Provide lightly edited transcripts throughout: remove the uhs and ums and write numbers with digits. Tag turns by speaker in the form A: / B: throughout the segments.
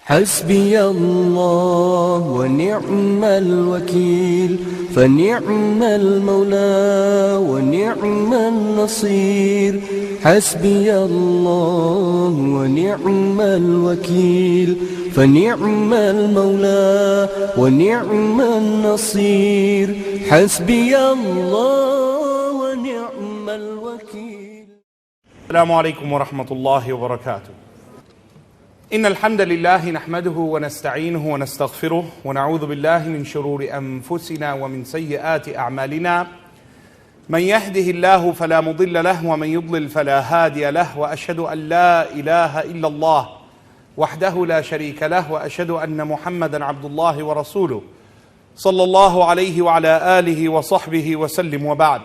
A: حسبي الله ونعم الوكيل فنعم المولى ونعم النصير حسبي الله ونعم الوكيل فنعم المولى ونعم النصير حسبي الله ونعم الوكيل.
B: السلام عليكم ورحمة الله وبركاته. إن الحمد لله نحمده ونستعينه ونستغفره ونعوذ بالله من شرور أنفسنا ومن سيئات أعمالنا من يهده الله فلا مضل له ومن يضلل فلا هادي له وأشهد أن لا إله إلا الله وحده لا شريك له وأشهد أن محمدا عبد الله ورسوله صلى الله عليه وعلى آله وصحبه وسلم وبعد.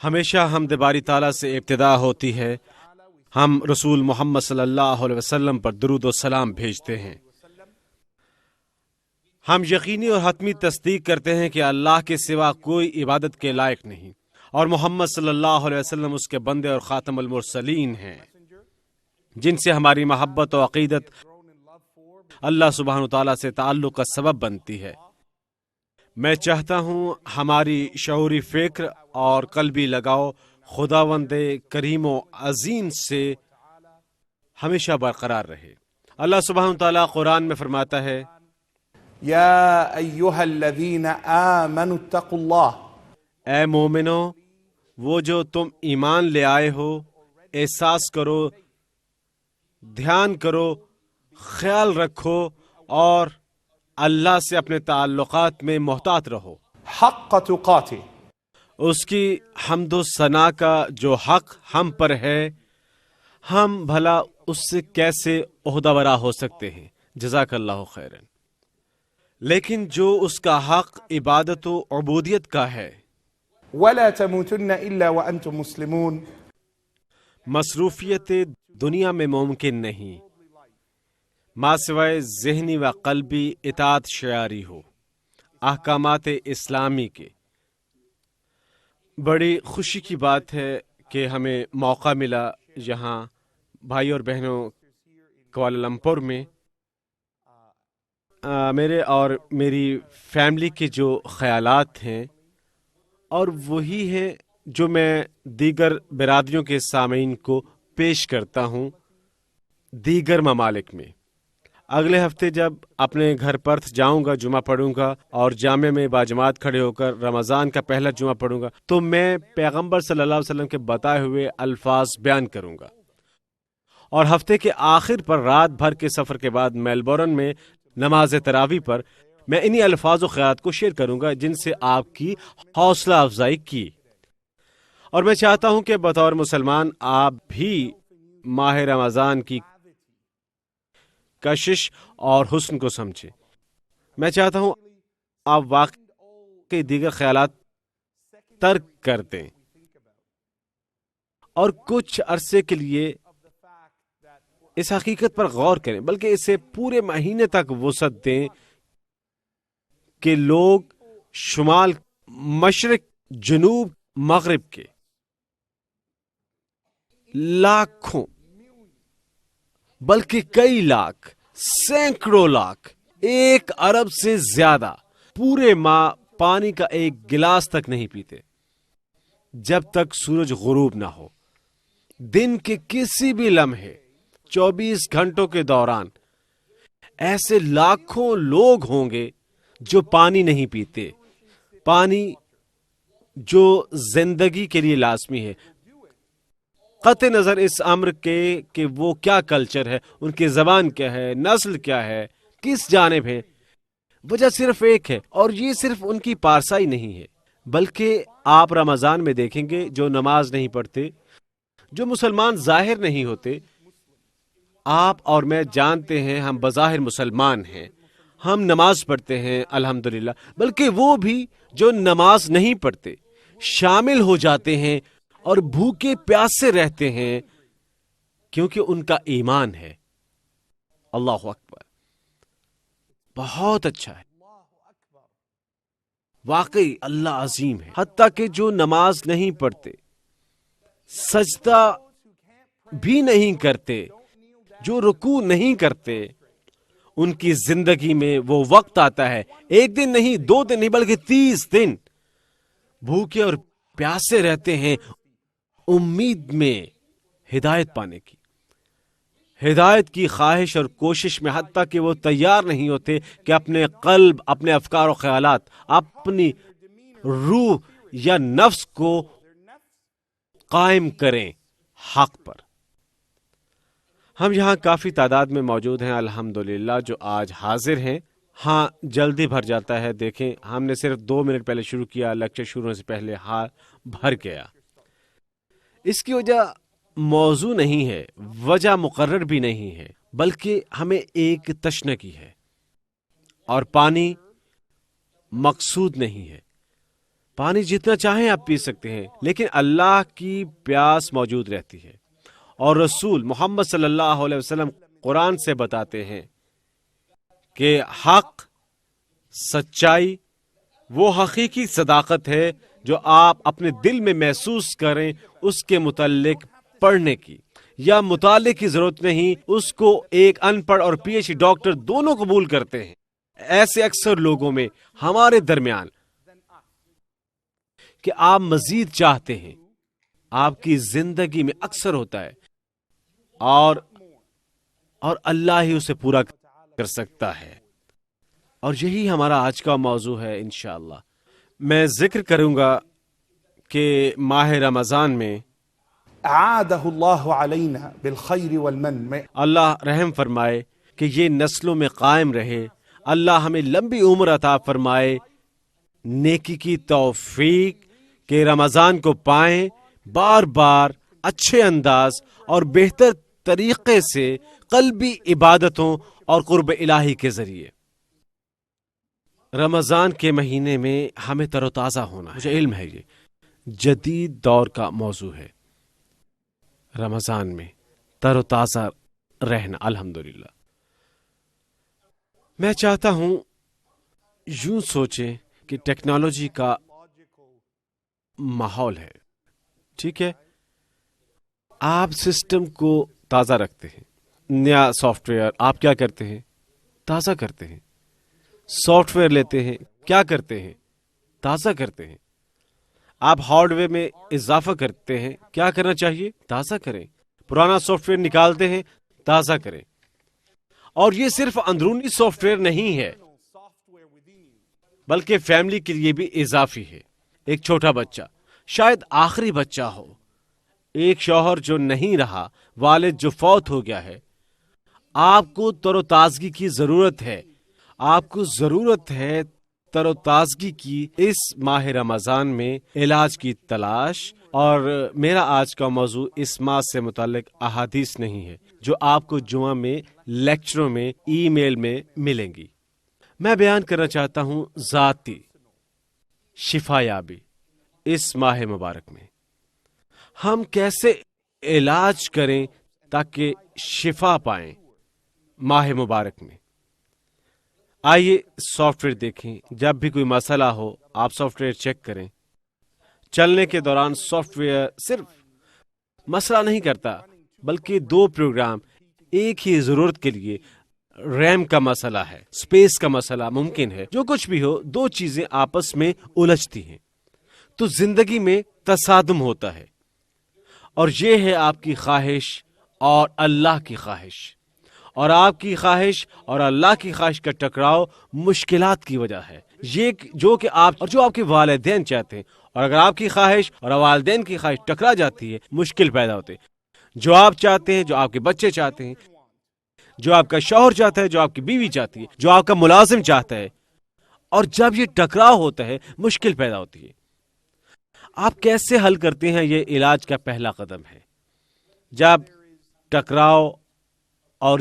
C: ہمیشہ حمد باری تعالیٰ سے ابتدا ہوتی ہے. ہم رسول محمد صلی اللہ علیہ وسلم پر درود و سلام بھیجتے ہیں. ہم یقینی اور حتمی تصدیق کرتے ہیں کہ اللہ کے سوا کوئی عبادت کے لائق نہیں اور محمد صلی اللہ علیہ وسلم اس کے بندے اور خاتم المرسلین ہیں جن سے ہماری محبت و عقیدت اللہ سبحانہ وتعالیٰ سے تعلق کا سبب بنتی ہے. میں چاہتا ہوں ہماری شعوری فکر اور قلبی لگاؤ خداوند کریم و عظیم سے ہمیشہ برقرار رہے. اللہ سبحانہ وتعالیٰ قرآن میں فرماتا ہے
B: یا ایہا الذین آمنوا اتقوا اللہ،
C: اے مومنو وہ جو تم ایمان لے آئے ہو احساس کرو، دھیان کرو، خیال رکھو اور اللہ سے اپنے تعلقات میں محتاط رہو.
B: حق تقاتہ،
C: اس کی حمد و ثنا کا جو حق ہم پر ہے ہم بھلا اس سے کیسے عہدہ برا ہو سکتے ہیں. جزاک اللہ خیرن. لیکن جو اس کا حق عبادت و عبودیت کا ہے،
B: ولا تموتن الا وانتم مسلمون،
C: مصروفیت دنیا میں ممکن نہیں ماں سوائے ذہنی و قلبی اطاعت شعاری ہو احکامات اسلامی کے. بڑی خوشی کی بات ہے کہ ہمیں موقع ملا یہاں بھائی اور بہنوں کوالالمپور میں میرے اور میری فیملی کے جو خیالات ہیں اور وہی ہیں جو میں دیگر برادریوں کے سامعین کو پیش کرتا ہوں دیگر ممالک میں. اگلے ہفتے جب اپنے گھر پرتھ جاؤں گا، جمعہ پڑھوں گا اور جامع میں باجماعت کھڑے ہو کر رمضان کا پہلا جمعہ پڑھوں گا تو میں پیغمبر صلی اللہ علیہ وسلم کے بتائے ہوئے الفاظ بیان کروں گا. اور ہفتے کے آخر پر رات بھر کے سفر کے بعد میلبورن میں نماز تراویح پر میں انہی الفاظ و خیالات کو شیئر کروں گا جن سے آپ کی حوصلہ افزائی کی. اور میں چاہتا ہوں کہ بطور مسلمان آپ بھی ماہ رمضان کی کشش اور حسن کو سمجھیں. میں چاہتا ہوں آپ واقعی دیگر خیالات ترک کر دیں اور کچھ عرصے کے لیے اس حقیقت پر غور کریں، بلکہ اسے پورے مہینے تک وسعت دیں کہ لوگ شمال، مشرق، جنوب، مغرب کے لاکھوں بلکہ کئی لاکھ، سینکڑوں لاکھ، 1 ارب سے زیادہ پورے ماہ پانی کا ایک گلاس تک نہیں پیتے جب تک سورج غروب نہ ہو. دن کے کسی بھی لمحے 24 گھنٹوں کے دوران ایسے لاکھوں لوگ ہوں گے جو پانی نہیں پیتے. پانی جو زندگی کے لیے لازمی ہے، قطع نظر اس امر کے کہ وہ کیا کلچر ہے، ان کی زبان کیا ہے، نسل کیا ہے، کس جانب ہے. وجہ صرف ایک ہے اور یہ صرف ان کی پارسائی نہیں ہے، بلکہ آپ رمضان میں دیکھیں گے جو نماز نہیں پڑھتے، جو مسلمان ظاہر نہیں ہوتے. آپ اور میں جانتے ہیں ہم بظاہر مسلمان ہیں، ہم نماز پڑھتے ہیں الحمدللہ، بلکہ وہ بھی جو نماز نہیں پڑھتے شامل ہو جاتے ہیں اور بھوکے پیاسے رہتے ہیں کیونکہ ان کا ایمان ہے. اللہ اکبر، بہت اچھا ہے، واقعی اللہ عظیم ہے. حتیٰ کہ جو نماز نہیں پڑھتے، سجدہ بھی نہیں کرتے، جو رکوع نہیں کرتے، ان کی زندگی میں وہ وقت آتا ہے، 1 دن نہیں، 2 دن نہیں، بلکہ 30 دن بھوکے اور پیاسے رہتے ہیں، امید میں ہدایت پانے کی، ہدایت کی خواہش اور کوشش میں، حتیٰ کہ وہ تیار نہیں ہوتے کہ اپنے قلب، اپنے افکار و خیالات، اپنی روح یا نفس کو قائم کریں حق پر۔ ہم یہاں کافی تعداد میں موجود ہیں الحمدللہ، جو آج حاضر ہیں۔ ہاں جلدی بھر جاتا ہے، دیکھیں ہم نے صرف 2 منٹ پہلے شروع کیا، لیکچر شروع ہونے سے پہلے ہال بھر گیا۔ اس کی وجہ موضوع نہیں ہے، وجہ مقرر بھی نہیں ہے، بلکہ ہمیں ایک تشنگی ہے، اور پانی مقصود نہیں ہے۔ پانی جتنا چاہیں آپ پی سکتے ہیں، لیکن اللہ کی پیاس موجود رہتی ہے، اور رسول محمد صلی اللہ علیہ وسلم قرآن سے بتاتے ہیں کہ حق، سچائی وہ حقیقی صداقت ہے جو آپ اپنے دل میں محسوس کریں، اس کے متعلق پڑھنے کی یا مطالعے کی ضرورت نہیں، اس کو ایک ان پڑھ اور پی ایچ ڈی ڈاکٹر دونوں قبول کرتے ہیں۔ ایسے اکثر لوگوں میں ہمارے درمیان کہ آپ مزید چاہتے ہیں، آپ کی زندگی میں اکثر ہوتا ہے، اور اللہ ہی اسے پورا کر سکتا ہے، اور یہی ہمارا آج کا موضوع ہے انشاءاللہ۔ میں ذکر کروں گا کہ ماہ رمضان میں
B: اعادہ اللہ علینا بالخیر والمن، میں
C: اللہ رحم فرمائے کہ یہ نسلوں میں قائم رہے، اللہ ہمیں لمبی عمر عطا فرمائے، نیکی کی توفیق کہ رمضان کو پائیں، بار بار اچھے انداز اور بہتر طریقے سے قلبی عبادتوں اور قرب الہی کے ذریعے۔ رمضان کے مہینے میں ہمیں تر و تازہ ہونا ہے، مجھے علم ہے یہ جدید دور کا موضوع ہے، رمضان میں تر و تازہ رہنا۔ الحمدللہ میں چاہتا ہوں یوں سوچیں کہ ٹیکنالوجی کا ماحول ہے، ٹھیک ہے، آپ سسٹم کو تازہ رکھتے ہیں، نیا سافٹ ویئر آپ کیا کرتے ہیں؟ تازہ کرتے ہیں۔ سافٹ ویئر لیتے ہیں، کیا کرتے ہیں؟ تازہ کرتے ہیں۔ آپ ہارڈ ویئر میں اضافہ کرتے ہیں، کیا کرنا چاہیے؟ تازہ کریں۔ پرانا سافٹ ویئر نکالتے ہیں، تازہ کریں۔ اور یہ صرف اندرونی سافٹ ویئر نہیں ہے، بلکہ فیملی کے لیے بھی اضافی ہے۔ ایک چھوٹا بچہ، شاید آخری بچہ ہو، ایک شوہر جو نہیں رہا، والد جو فوت ہو گیا ہے، آپ کو تر و تازگی کی ضرورت ہے، آپ کو ضرورت ہے تر و تازگی کی اس ماہ رمضان میں علاج کی تلاش۔ اور میرا آج کا موضوع اس ماہ سے متعلق احادیث نہیں ہے جو آپ کو جمعہ میں لیکچروں میں ای میل میں ملیں گی۔ میں بیان کرنا چاہتا ہوں ذاتی شفا یابی اس ماہ مبارک میں ہم کیسے علاج کریں تاکہ شفا پائیں ماہ مبارک میں۔ آئیے سافٹ ویئر دیکھیں، جب بھی کوئی مسئلہ ہو آپ سافٹ ویئر چیک کریں۔ چلنے کے دوران سافٹ ویئر صرف مسئلہ نہیں کرتا، بلکہ 2 پروگرام ایک ہی ضرورت کے لیے، ریم کا مسئلہ ہے، سپیس کا مسئلہ ممکن ہے، جو کچھ بھی ہو 2 چیزیں آپس میں الجھتی ہیں تو زندگی میں تصادم ہوتا ہے، اور یہ ہے آپ کی خواہش اور اللہ کی خواہش، اور آپ کی خواہش اور اللہ کی خواہش کا ٹکراؤ مشکلات کی وجہ ہے، یہ جو آپ کے والدین چاہتے ہیں، اور اگر آپ کی خواہش اور والدین کی خواہش ٹکرا جاتی ہے مشکل پیدا ہوتے ہیں۔ جو آپ چاہتے ہیں، جو آپ کے بچے چاہتے ہیں، جو آپ کا شوہر چاہتا ہے، جو آپ کی بیوی چاہتی ہے، جو آپ کا ملازم چاہتا ہے، اور جب یہ ٹکراؤ ہوتا ہے مشکل پیدا ہوتی ہے۔ آپ کیسے حل کرتے ہیں؟ یہ علاج کا پہلا قدم ہے۔ جب ٹکراؤ اور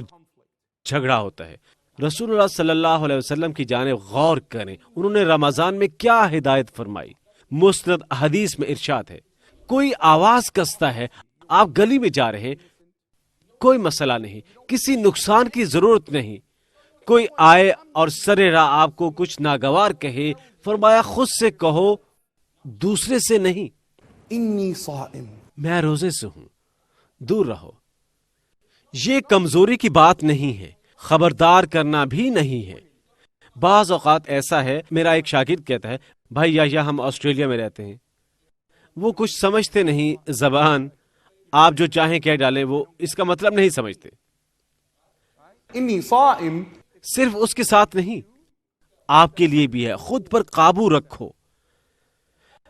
C: جھگڑا ہوتا ہے، رسول اللہ صلی اللہ علیہ وسلم کی جانب غور کریں، انہوں نے رمضان میں کیا ہدایت فرمائی۔ مسند حدیث میں ارشاد ہے، کوئی آواز کستا ہے، آپ گلی میں جا رہے، کوئی مسئلہ نہیں، کسی نقصان کی ضرورت نہیں، کوئی آئے اور سرے راہ آپ کو کچھ ناگوار کہے، فرمایا خود سے کہو، دوسرے سے نہیں۔
B: انی صائم،
C: میں روزے سے ہوں، دور رہو۔ یہ کمزوری کی بات نہیں ہے، خبردار کرنا بھی نہیں ہے۔ بعض اوقات ایسا ہے، میرا ایک شاگرد کہتا ہے، بھائی یا ہم آسٹریلیا میں رہتے ہیں، وہ کچھ سمجھتے نہیں، زبان آپ جو چاہیں کہہ ڈالیں، وہ اس کا مطلب نہیں سمجھتے۔
B: إني صائم.
C: صرف اس کے ساتھ نہیں، آپ کے لیے بھی ہے، خود پر قابو رکھو۔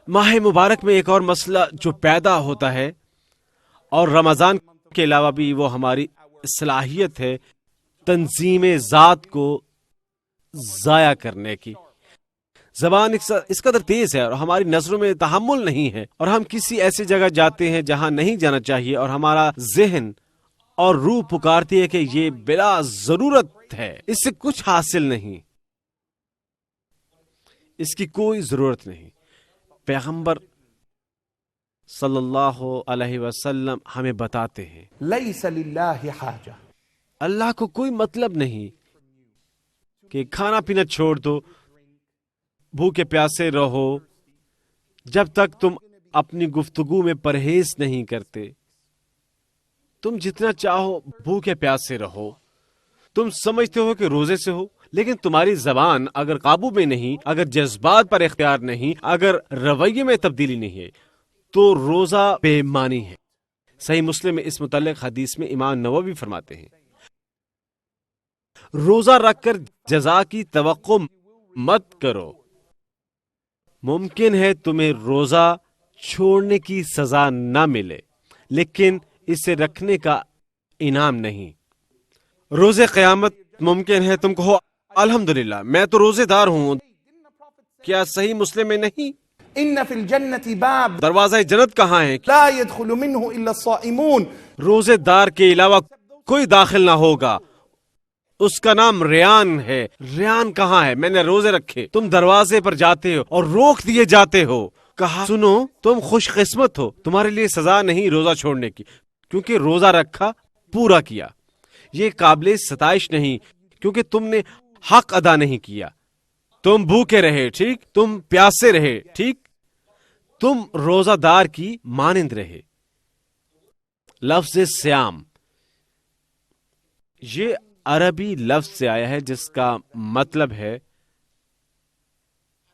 C: ماہ مبارک میں ایک اور مسئلہ جو پیدا ہوتا ہے، اور رمضان کے علاوہ بھی وہ ہماری صلاحیت ہے تنظیم ذات کو ضائع کرنے کی۔ زبان اس قدر تیز ہے اور ہماری نظروں میں تحمل نہیں ہے، اور ہم کسی ایسی جگہ جاتے ہیں جہاں نہیں جانا چاہیے، اور ہمارا ذہن اور روح پکارتی ہے کہ یہ بلا ضرورت ہے، اس سے کچھ حاصل نہیں، اس کی کوئی ضرورت نہیں۔ پیغمبر صلی اللہ علیہ وسلم ہمیں بتاتے ہیں
B: ليس لله حاجة.
C: اللہ کو کوئی مطلب نہیں کہ کھانا پینا چھوڑ دو، بھوکے پیاسے رہو، جب تک تم اپنی گفتگو میں پرہیز نہیں کرتے۔ تم جتنا چاہو بھوکے پیاسے رہو، تم سمجھتے ہو کہ روزے سے ہو، لیکن تمہاری زبان اگر قابو میں نہیں، اگر جذبات پر اختیار نہیں، اگر رویے میں تبدیلی نہیں ہے، تو روزہ بے معنی ہے۔ صحیح مسلم میں اس متعلق حدیث میں امام نووی فرماتے ہیں، روزہ رکھ کر جزا کی توقع مت کرو، ممکن ہے تمہیں روزہ چھوڑنے کی سزا نہ ملے، لیکن اسے رکھنے کا انعام نہیں۔ روزے قیامت ممکن ہے تم کہو الحمدللہ میں تو روزے دار ہوں، کیا صحیح مسلم میں نہیں؟
B: إن في الجنة باب
C: دروازہ جنت کہاں ہے؟
B: لا يدخل منه إلا الصائمون.
C: روزے دار کے علاوہ کوئی داخل نہ ہوگا، اس کا نام ریان ہے۔ ریان کہاں ہے؟ میں نے روزے رکھے، تم دروازے پر جاتے ہو اور روک دیے جاتے ہو۔ کہا سنو تم خوش قسمت ہو، تمہارے لیے سزا نہیں روزہ چھوڑنے کی، کیونکہ روزہ رکھا، پورا کیا۔ یہ قابل ستائش نہیں، کیونکہ تم نے حق ادا نہیں کیا۔ تم بھوکے رہے، ٹھیک، تم پیاسے رہے، ٹھیک، تم روزہ دار کی مانند رہے۔ لفظ سیام یہ عربی لفظ سے آیا ہے جس کا مطلب ہے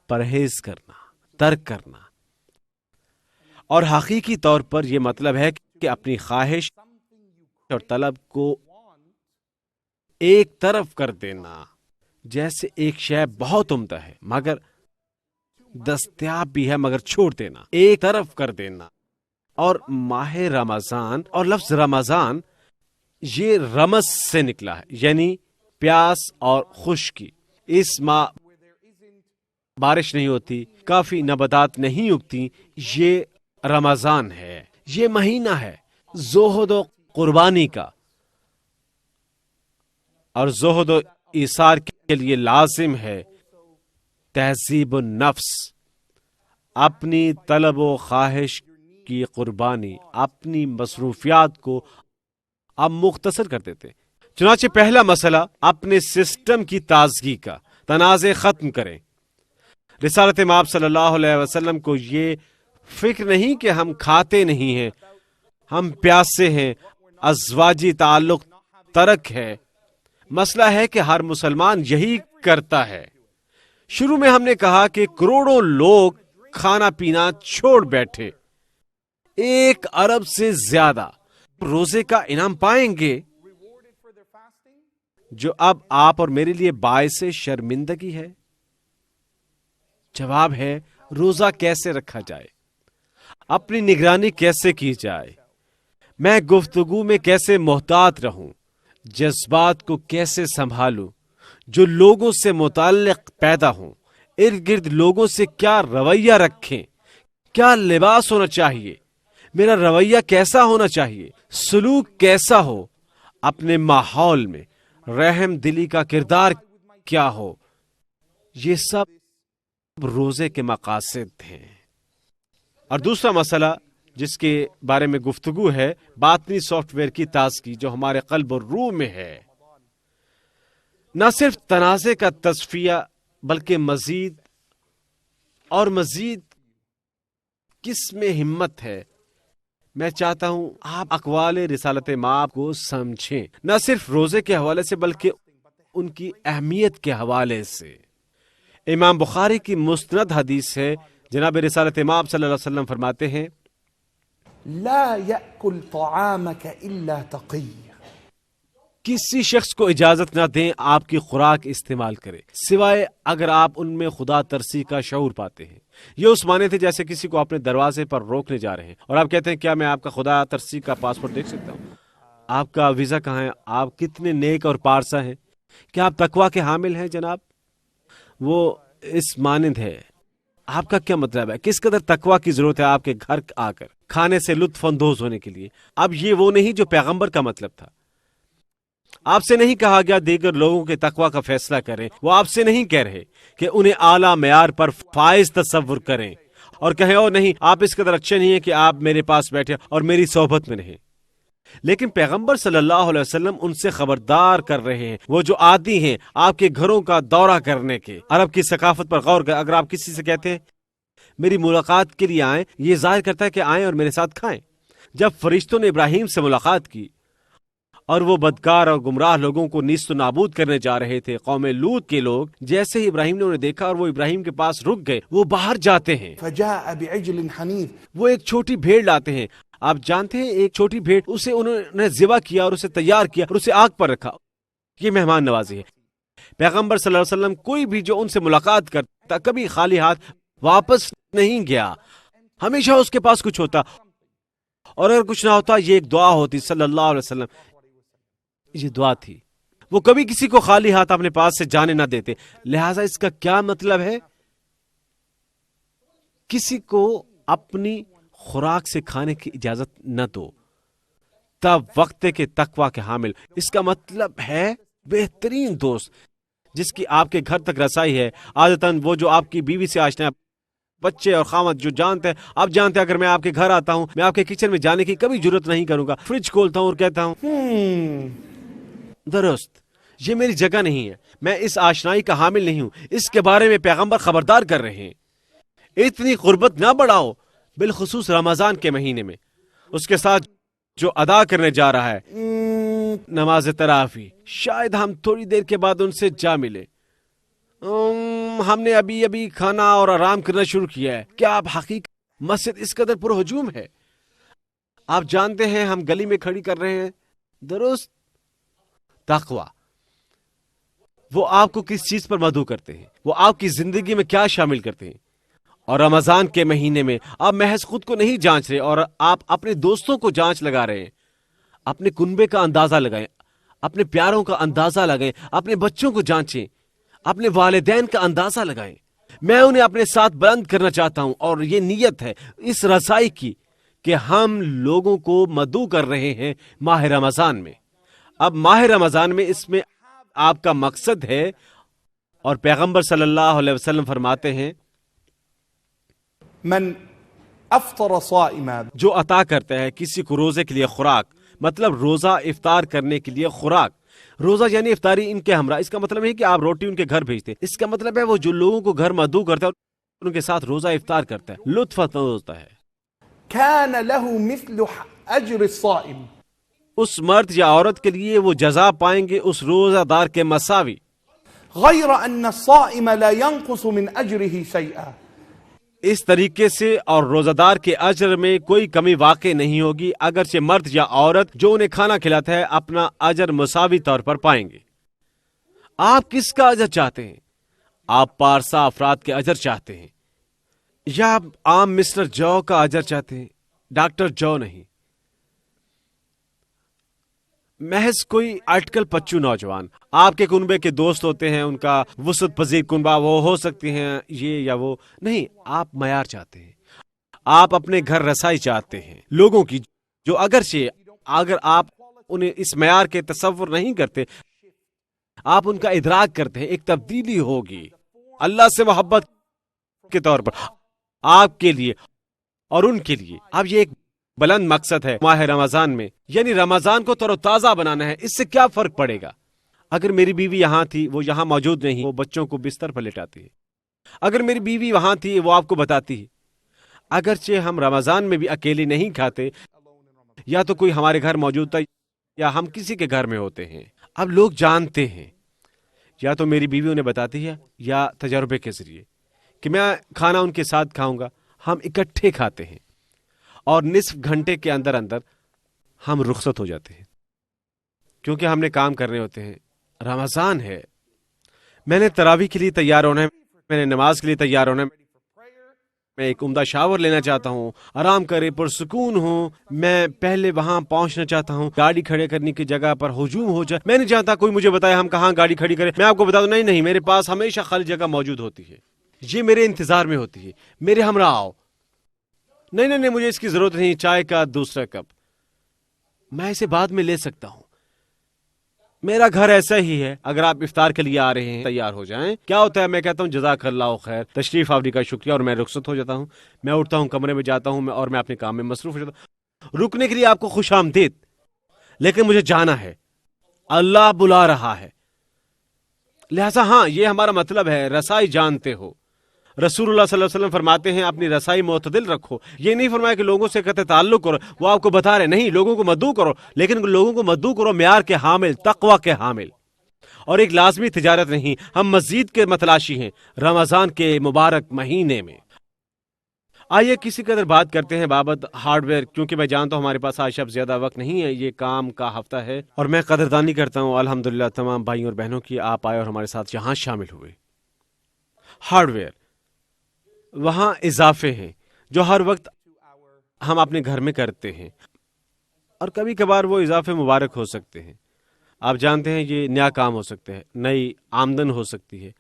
C: پرہیز کرنا، ترک کرنا، اور حقیقی طور پر یہ مطلب ہے کہ اپنی خواہش اور طلب کو ایک طرف کر دینا۔ جیسے ایک شے بہت عمدہ ہے مگر دستیاب بھی ہے مگر چھوڑ دینا، ایک طرف کر دینا۔ اور ماہ رمضان اور لفظ رمضان یہ رمض سے نکلا ہے، یعنی پیاس اور خشکی۔ اس ماہ بارش نہیں ہوتی، کافی نباتات نہیں اگتی، یہ رمضان ہے، یہ مہینہ ہے زہد و قربانی کا، اور زہد و ایثار کے لیے لازم ہے تہذیب النفس، اپنی طلب و خواہش کی قربانی، اپنی مصروفیات کو اب مختصر کر دیتے۔ چنانچہ پہلا مسئلہ اپنے سسٹم کی تازگی کا، تنازع ختم کریں۔ رسالت مآب صلی اللہ علیہ وسلم کو یہ فکر نہیں کہ ہم کھاتے نہیں ہیں، ہم پیاسے ہیں، ازواجی تعلق ترک ہے۔ مسئلہ ہے کہ ہر مسلمان یہی کرتا ہے۔ شروع میں ہم نے کہا کہ کروڑوں لوگ کھانا پینا چھوڑ بیٹھے، 1 ارب سے زیادہ روزے کا انعام پائیں گے، جو اب آپ اور میرے لیے باعث شرمندگی ہے۔ جواب ہے روزہ کیسے رکھا جائے، اپنی نگرانی کیسے کی جائے، میں گفتگو میں کیسے محتاط رہوں، جذبات کو کیسے سنبھالوں، جو لوگوں سے متعلق پیدا ہوں، ارد گرد لوگوں سے کیا رویہ رکھیں، کیا لباس ہونا چاہیے، میرا رویہ کیسا ہونا چاہیے، سلوک کیسا ہو، اپنے ماحول میں رحم دلی کا کردار کیا ہو، یہ سب روزے کے مقاصد ہیں۔ اور دوسرا مسئلہ جس کے بارے میں گفتگو ہے، باطنی سافٹ ویئر کی تازگی جو ہمارے قلب اور روح میں ہے۔ نہ صرف تنازع کا تصفیہ بلکہ مزید اور مزید کس میں ہمت ہے۔ میں چاہتا ہوں آپ اقوال رسالت مآب کو سمجھیں، نہ صرف روزے کے حوالے سے بلکہ ان کی اہمیت کے حوالے سے۔ امام بخاری کی مستند حدیث ہے، جناب رسالت امام صلی اللہ علیہ وسلم فرماتے ہیں
B: لا يأكل طعامك إلا تقي۔
C: کسی شخص کو اجازت نہ دیں آپ کی خوراک استعمال کرے سوائے اگر آپ ان میں خدا ترسی کا شعور پاتے ہیں۔ یہ اس معنی تھے جیسے کسی کو اپنے دروازے پر روکنے جا رہے ہیں اور آپ کہتے ہیں کیا میں آپ کا خدا ترسی کا پاسپورٹ دیکھ سکتا ہوں؟ آپ کا ویزا کہاں ہے؟ آپ کتنے نیک اور پارسا ہیں؟ کیا آپ تقویٰ کے حامل ہیں جناب؟ وہ اس مانند ہے۔ آپ کا کیا مطلب ہے؟ کس قدر تقویٰ کی ضرورت ہے آپ کے گھر آ کر کھانے سے لطف اندوز ہونے کے لیے؟ اب یہ وہ نہیں جو پیغمبر کا مطلب تھا۔ آپ سے نہیں کہا گیا دیگر لوگوں کے تقویٰ کا فیصلہ کریں، وہ آپ سے نہیں کہہ رہے کہ انہیں اعلیٰ معیار پر فائز تصور کریں اور کہیں او نہیں آپ اس قدر اچھے نہیں ہیں کہ آپ میرے پاس بیٹھے اور میری صحبت میں رہیں۔ لیکن پیغمبر صلی اللہ علیہ وسلم ان سے خبردار کر رہے ہیں، وہ جو عادی ہیں آپ کے گھروں کا دورہ کرنے کے۔ عرب کی ثقافت پر غور کریں، اگر آپ کسی سے کہتے ہیں میری ملاقات کے لیے آئیں، یہ ظاہر کرتا ہے کہ آئیں اور میرے ساتھ کھائیں۔ جب فرشتوں نے ابراہیم سے ملاقات کی اور وہ بدکار اور گمراہ لوگوں کو نیست و نابود کرنے جا رہے تھے، قوم لوط کے لوگ، جیسے ہی ابراہیم نے انہیں دیکھا اور وہ ابراہیم کے پاس رک گئے، وہ باہر جاتے ہیں،
B: فجاء بعجل حنیذ،
C: وہ ایک چھوٹی بھیڑ لاتے ہیں۔ آپ جانتے ہیں ایک چھوٹی بھیڑ، اسے انہوں نے ذبح کیا اور اسے تیار کیا اور اسے آگ پر رکھا۔ یہ مہمان نوازی ہے۔ پیغمبر صلی اللہ علیہ وسلم کوئی بھی جو ان سے ملاقات کرتا کبھی خالی ہاتھ واپس نہیں گیا، ہمیشہ اس کے پاس کچھ ہوتا، اور اگر کچھ نہ ہوتا یہ ایک دعا ہوتی صلی اللہ علیہ وسلم، یہ دعا تھی۔ وہ کبھی کسی کو خالی ہاتھ اپنے پاس سے جانے نہ دیتے۔ لہٰذا اس کا کیا مطلب ہے؟ کسی کو اپنی خوراک سے کھانے کی اجازت نہ دو تب وقت کے تقویٰ کے حامل۔ اس کا مطلب ہے بہترین دوست جس کی آپ کے گھر تک رسائی ہے، عادتاً وہ جو آپ کی بیوی سے آشنا ہے، بچے اور خامد جو جانتے ہیں۔ آپ جانتے ہیں اگر میں آپ کے گھر آتا ہوں میں آپ کے کچن میں جانے کی کبھی ضرورت نہیں کروں گا، فریج کھولتا ہوں اور کہتا ہوں درست یہ میری جگہ نہیں ہے، میں اس آشنائی کا حامل نہیں ہوں۔ اس کے بارے میں پیغمبر خبردار کر رہے ہیں۔ اتنی قربت نہ بڑھاؤ، بالخصوص رمضان کے مہینے میں۔ اس کے ساتھ جو ادا کرنے جا رہا ہے نماز تراویح، شاید ہم تھوڑی دیر کے بعد ان سے جا ملے۔ ہم نے ابھی کھانا اور آرام کرنا شروع کیا ہے۔ کیا آپ حقیقت مسجد اس قدر پر ہجوم ہے؟ آپ جانتے ہیں ہم گلی میں کھڑی کر رہے ہیں، درست؟ تقویٰ وہ آپ کو کس چیز پر مدعو کرتے ہیں، وہ آپ کی زندگی میں کیا شامل کرتے ہیں۔ اور رمضان کے مہینے میں آپ محض خود کو نہیں جانچ رہے اور آپ اپنے دوستوں کو جانچ لگا رہے ہیں۔ اپنے کنبے کا اندازہ لگائیں، اپنے پیاروں کا اندازہ لگائیں، اپنے بچوں کو جانچیں، اپنے والدین کا اندازہ لگائیں۔ میں انہیں اپنے ساتھ بلند کرنا چاہتا ہوں، اور یہ نیت ہے اس رسائی کی کہ ہم لوگوں کو مدعو کر رہے ہیں ماہ رمضان میں۔ اب ماہ رمضان میں اس میں آپ کا مقصد ہے، اور پیغمبر صلی اللہ علیہ وسلم فرماتے ہیں
B: من افطر صائما،
C: جو عطا کرتا ہے کسی کو روزے کے لیے خوراک، مطلب روزہ افطار کرنے کے لیے خوراک، روزہ یعنی افطاری ان کے ہمراہ۔ اس کا مطلب ہے کہ آپ روٹی ان کے گھر بھیجتے، اس کا مطلب ہے وہ جو لوگوں کو گھر مدعو کرتا ہے ان کے ساتھ روزہ افطار کرتا ہے، لطف ہوتا ہے۔
B: كان له مثل اجر الصائم،
C: اس مرد یا عورت کے لیے وہ جزا پائیں گے اس روزہ دار کے مساوی،
B: غير ان الصائم لا ينقص من اجره شيئا،
C: اس طریقے سے اور روزہ دار کے اجر میں کوئی کمی واقع نہیں ہوگی، اگرچہ مرد یا عورت جو انہیں کھانا کھلاتا ہے اپنا اجر مساوی طور پر پائیں گے۔ آپ کس کا اجر چاہتے ہیں؟ آپ پارسا افراد کے اجر چاہتے ہیں، یا عام مسٹر جو کا اجر چاہتے ہیں؟ ڈاکٹر جو نہیں، محض کوئی اٹکل پچو نوجوان۔ آپ کے کنبے کے دوست ہوتے ہیں، ان کا وسعت پذیر کنبہ، وہ ہو سکتے ہیں یہ یا وہ نہیں۔ آپ معیار چاہتے ہیں، آپ اپنے گھر رسائی چاہتے ہیں لوگوں کی، جو اگر آپ انہیں اس معیار کے تصور نہیں کرتے، آپ ان کا ادراک کرتے ہیں، ایک تبدیلی ہوگی اللہ سے محبت کے طور پر آپ کے لیے اور ان کے لیے۔ اب یہ ایک بلند مقصد ہے ماہ رمضان میں، یعنی رمضان کو تر و تازہ بنانا ہے۔ اس سے کیا فرق پڑے گا؟ اگر میری بیوی یہاں تھی، وہ یہاں موجود نہیں، وہ بچوں کو بستر پر لٹاتی ہے۔ اگر میری بیوی وہاں تھی، وہ آپ کو بتاتی ہے۔ اگرچہ ہم رمضان میں بھی اکیلے نہیں کھاتے، یا تو کوئی ہمارے گھر موجود تھا یا ہم کسی کے گھر میں ہوتے ہیں۔ اب لوگ جانتے ہیں یا تو میری بیوی انہیں بتاتی ہے یا تجربے کے ذریعے کہ میں کھانا ان کے ساتھ کھاؤں گا، ہم اکٹھے کھاتے ہیں اور نصف گھنٹے کے اندر اندر ہم رخصت ہو جاتے ہیں، کیونکہ ہم نے کام کرنے ہوتے ہیں۔ رمضان ہے، میں نے تراویح کے لیے تیار ہونا ہے، میں نے نماز کے لیے تیار ہونا ہے، میں ایک عمدہ شاور لینا چاہتا ہوں، آرام کرے پرسکون ہوں، میں پہلے وہاں پہنچنا چاہتا ہوں، گاڑی کھڑے کرنے کی جگہ پر ہجوم ہو جائے، میں نہیں چاہتا کوئی مجھے بتائے ہم کہاں گاڑی کھڑی کریں، میں آپ کو بتا دوں نہیں، میرے پاس ہمیشہ خالی جگہ موجود ہوتی ہے، یہ میرے انتظار میں ہوتی ہے، میرے ہمراہ آؤ، نہیں مجھے اس کی ضرورت نہیں، چائے کا دوسرا کپ میں اسے بعد میں لے سکتا ہوں۔ میرا گھر ایسا ہی ہے، اگر آپ افطار کے لیے آ رہے ہیں تیار ہو جائیں، کیا ہوتا ہے میں کہتا ہوں جزاک اللہ خیر، تشریف آوری کا شکریہ، اور میں رخصت ہو جاتا ہوں، میں اٹھتا ہوں، کمرے میں جاتا ہوں اور میں اپنے کام میں مصروف ہو جاتا ہوں۔ رکنے کے لیے آپ کو خوش آمدید، لیکن مجھے جانا ہے، اللہ بلا رہا ہے، لہذا ہاں یہ ہمارا مطلب ہے رسائی جانتے ہو۔ رسول اللہ صلی اللہ علیہ وسلم فرماتے ہیں اپنی رسائی معتدل رکھو، یہ نہیں فرمایا کہ لوگوں سے قطع تعلق کرو، وہ آپ کو بتا رہے نہیں، لوگوں کو مدعو کرو، لیکن لوگوں کو مدعو کرو معیار کے حامل، تقوی کے حامل، اور ایک لازمی تجارت نہیں، ہم مزید کے متلاشی ہیں رمضان کے مبارک مہینے میں۔ آئیے کسی قدر بات کرتے ہیں بابت ہارڈ ویئر، کیونکہ میں جانتا ہوں ہمارے پاس آج اب زیادہ وقت نہیں ہے، یہ کام کا ہفتہ ہے، اور میں قدردانی کرتا ہوں الحمدللہ تمام بھائیوں اور بہنوں کی، آپ آئے اور ہمارے ساتھ یہاں شامل ہوئے۔ ہارڈ ویئر، وہاں اضافے ہیں جو ہر وقت ہم اپنے گھر میں کرتے ہیں، اور کبھی کبھار وہ اضافے مبارک ہو سکتے ہیں، آپ جانتے ہیں یہ نیا کام ہو سکتے ہیں، نئی آمدن ہو سکتی ہے،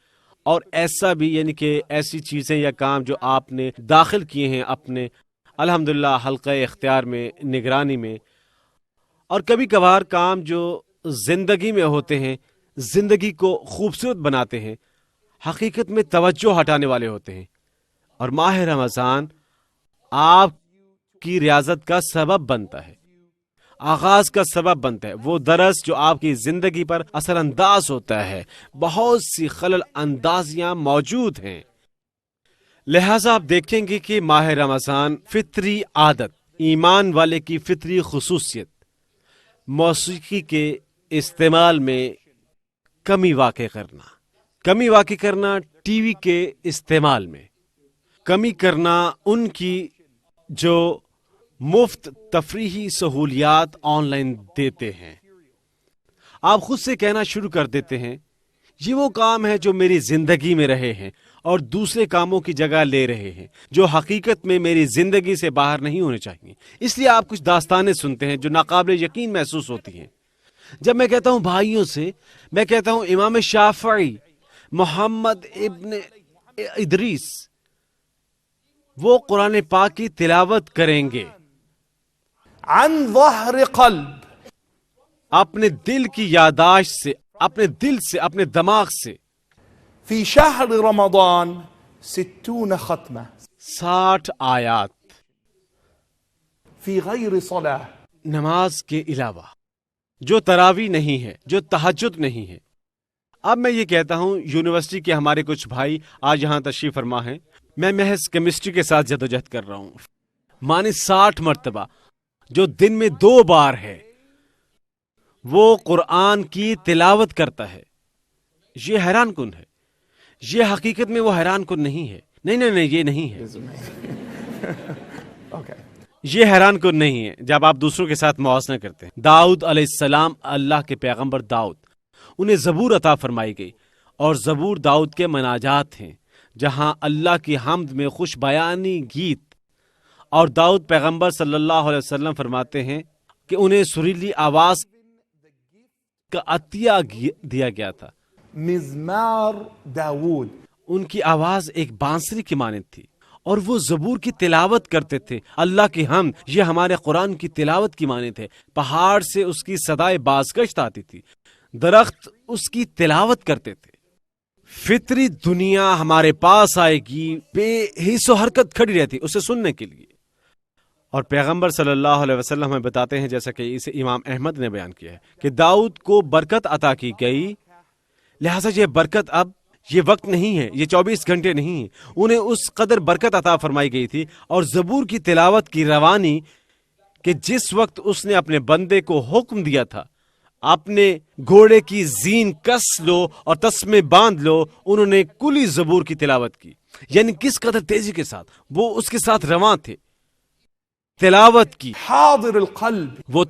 C: اور ایسا بھی یعنی کہ ایسی چیزیں یا کام جو آپ نے داخل کیے ہیں اپنے الحمدللہ حلقہ اختیار میں، نگرانی میں، اور کبھی کبھار کام جو زندگی میں ہوتے ہیں، زندگی کو خوبصورت بناتے ہیں، حقیقت میں توجہ ہٹانے والے ہوتے ہیں، اور ماہ رمضان آپ کی ریاضت کا سبب بنتا ہے، آغاز کا سبب بنتا ہے، وہ درس جو آپ کی زندگی پر اثر انداز ہوتا ہے، بہت سی خلل اندازیاں موجود ہیں، لہٰذا آپ دیکھیں گے کہ ماہ رمضان فطری عادت، ایمان والے کی فطری خصوصیت، موسیقی کے استعمال میں کمی واقع کرنا، ٹی وی کے استعمال میں کمی کرنا، ان کی جو مفت تفریحی سہولیات آن لائن دیتے ہیں، آپ خود سے کہنا شروع کر دیتے ہیں یہ وہ کام ہے جو میری زندگی میں رہے ہیں اور دوسرے کاموں کی جگہ لے رہے ہیں جو حقیقت میں میری زندگی سے باہر نہیں ہونے چاہیے، اس لیے آپ کچھ داستانیں سنتے ہیں جو ناقابل یقین محسوس ہوتی ہیں۔ جب میں کہتا ہوں بھائیوں سے، میں کہتا ہوں امام شافعی، محمد ابن ادریس، وہ قرآن پاک کی تلاوت کریں گے
B: عن ظہر قلب،
C: اپنے دل کی یاداشت سے، اپنے دل سے، اپنے دماغ سے،
B: فی شہر رمضان 60 ختمہ،
C: 60 آیات،
B: فی غیر صلاح،
C: نماز کے علاوہ، جو تراویح نہیں ہے، جو تہجد نہیں ہے۔ اب میں یہ کہتا ہوں، یونیورسٹی کے ہمارے کچھ بھائی آج یہاں تشریف فرما ہیں، میں محض کیمسٹری کے ساتھ جدوجہد کر رہا ہوں، مانے 60 مرتبہ جو دن میں 2 بار ہے وہ قرآن کی تلاوت کرتا ہے، یہ حیران کن ہے، یہ حقیقت میں وہ حیران کن نہیں ہے، نہیں یہ نہیں ہے، یہ حیران کن نہیں ہے جب آپ دوسروں کے ساتھ موازنہ کرتے ہیں۔ داؤد علیہ السلام، اللہ کے پیغمبر داؤد، انہیں زبور عطا فرمائی گئی، اور زبور داؤد کے مناجات ہیں جہاں اللہ کی حمد میں خوش بیانی گیت، اور داؤد پیغمبر صلی اللہ علیہ وسلم فرماتے ہیں کہ انہیں سریلی آواز کا عطیہ دیا گیا تھا،
B: مزمار داود،
C: ان کی آواز ایک بانسری کی مانند تھی، اور وہ زبور کی تلاوت کرتے تھے، اللہ کی حمد، یہ ہمارے قرآن کی تلاوت کی مانند ہے، پہاڑ سے اس کی صدائے بازگشت آتی تھی، درخت اس کی تلاوت کرتے تھے، فطری دنیا ہمارے پاس آئے گی، بے حس و حرکت کھڑی رہتی اسے سننے کے لیے، اور پیغمبر صلی اللہ علیہ وسلم ہمیں بتاتے ہیں، جیسا کہ اسے امام احمد نے بیان کیا ہے، کہ داؤد کو برکت عطا کی گئی، لہٰذا یہ برکت اب یہ وقت نہیں ہے، یہ 24 گھنٹے نہیں ہیں، انہیں اس قدر برکت عطا فرمائی گئی تھی، اور زبور کی تلاوت کی روانی کہ جس وقت اس نے اپنے بندے کو حکم دیا تھا اپنے گھوڑے کی زین کس لو اور تسمے باندھ لو، انہوں نے کلی زبور کی تلاوت کی، یعنی کس قدر تیزی کے ساتھ وہ اس کے ساتھ رواں تھے، تلاوت کی،
B: حاضر القلب.
C: وہ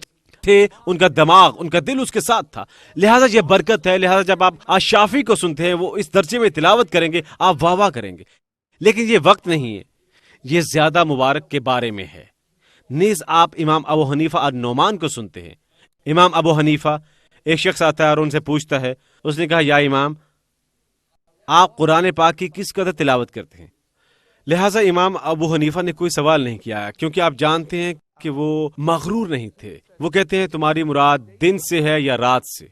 C: تھے، ان کا دماغ، ان کا دل اس کے ساتھ تھا. لہذا یہ برکت ہے. لہذا جب آپ شافی کو سنتے ہیں وہ اس درجے میں تلاوت کریں گے، آپ واہ واہ کریں گے. لیکن یہ وقت نہیں ہے، یہ زیادہ مبارک کے بارے میں ہے. نیز آپ امام ابو حنیفہ النعمان کو سنتے ہیں. امام ابو حنیفہ، ایک شخص آتا ہے اور ان سے پوچھتا ہے، اس نے کہا یا امام آپ قرآن پاک کی کس قدر تلاوت کرتے ہیں؟ لہٰذا امام ابو حنیفہ نے کوئی سوال نہیں کیا، کیونکہ آپ جانتے ہیں کہ وہ مغرور نہیں تھے. وہ کہتے ہیں تمہاری مراد دن سے ہے یا رات سے؟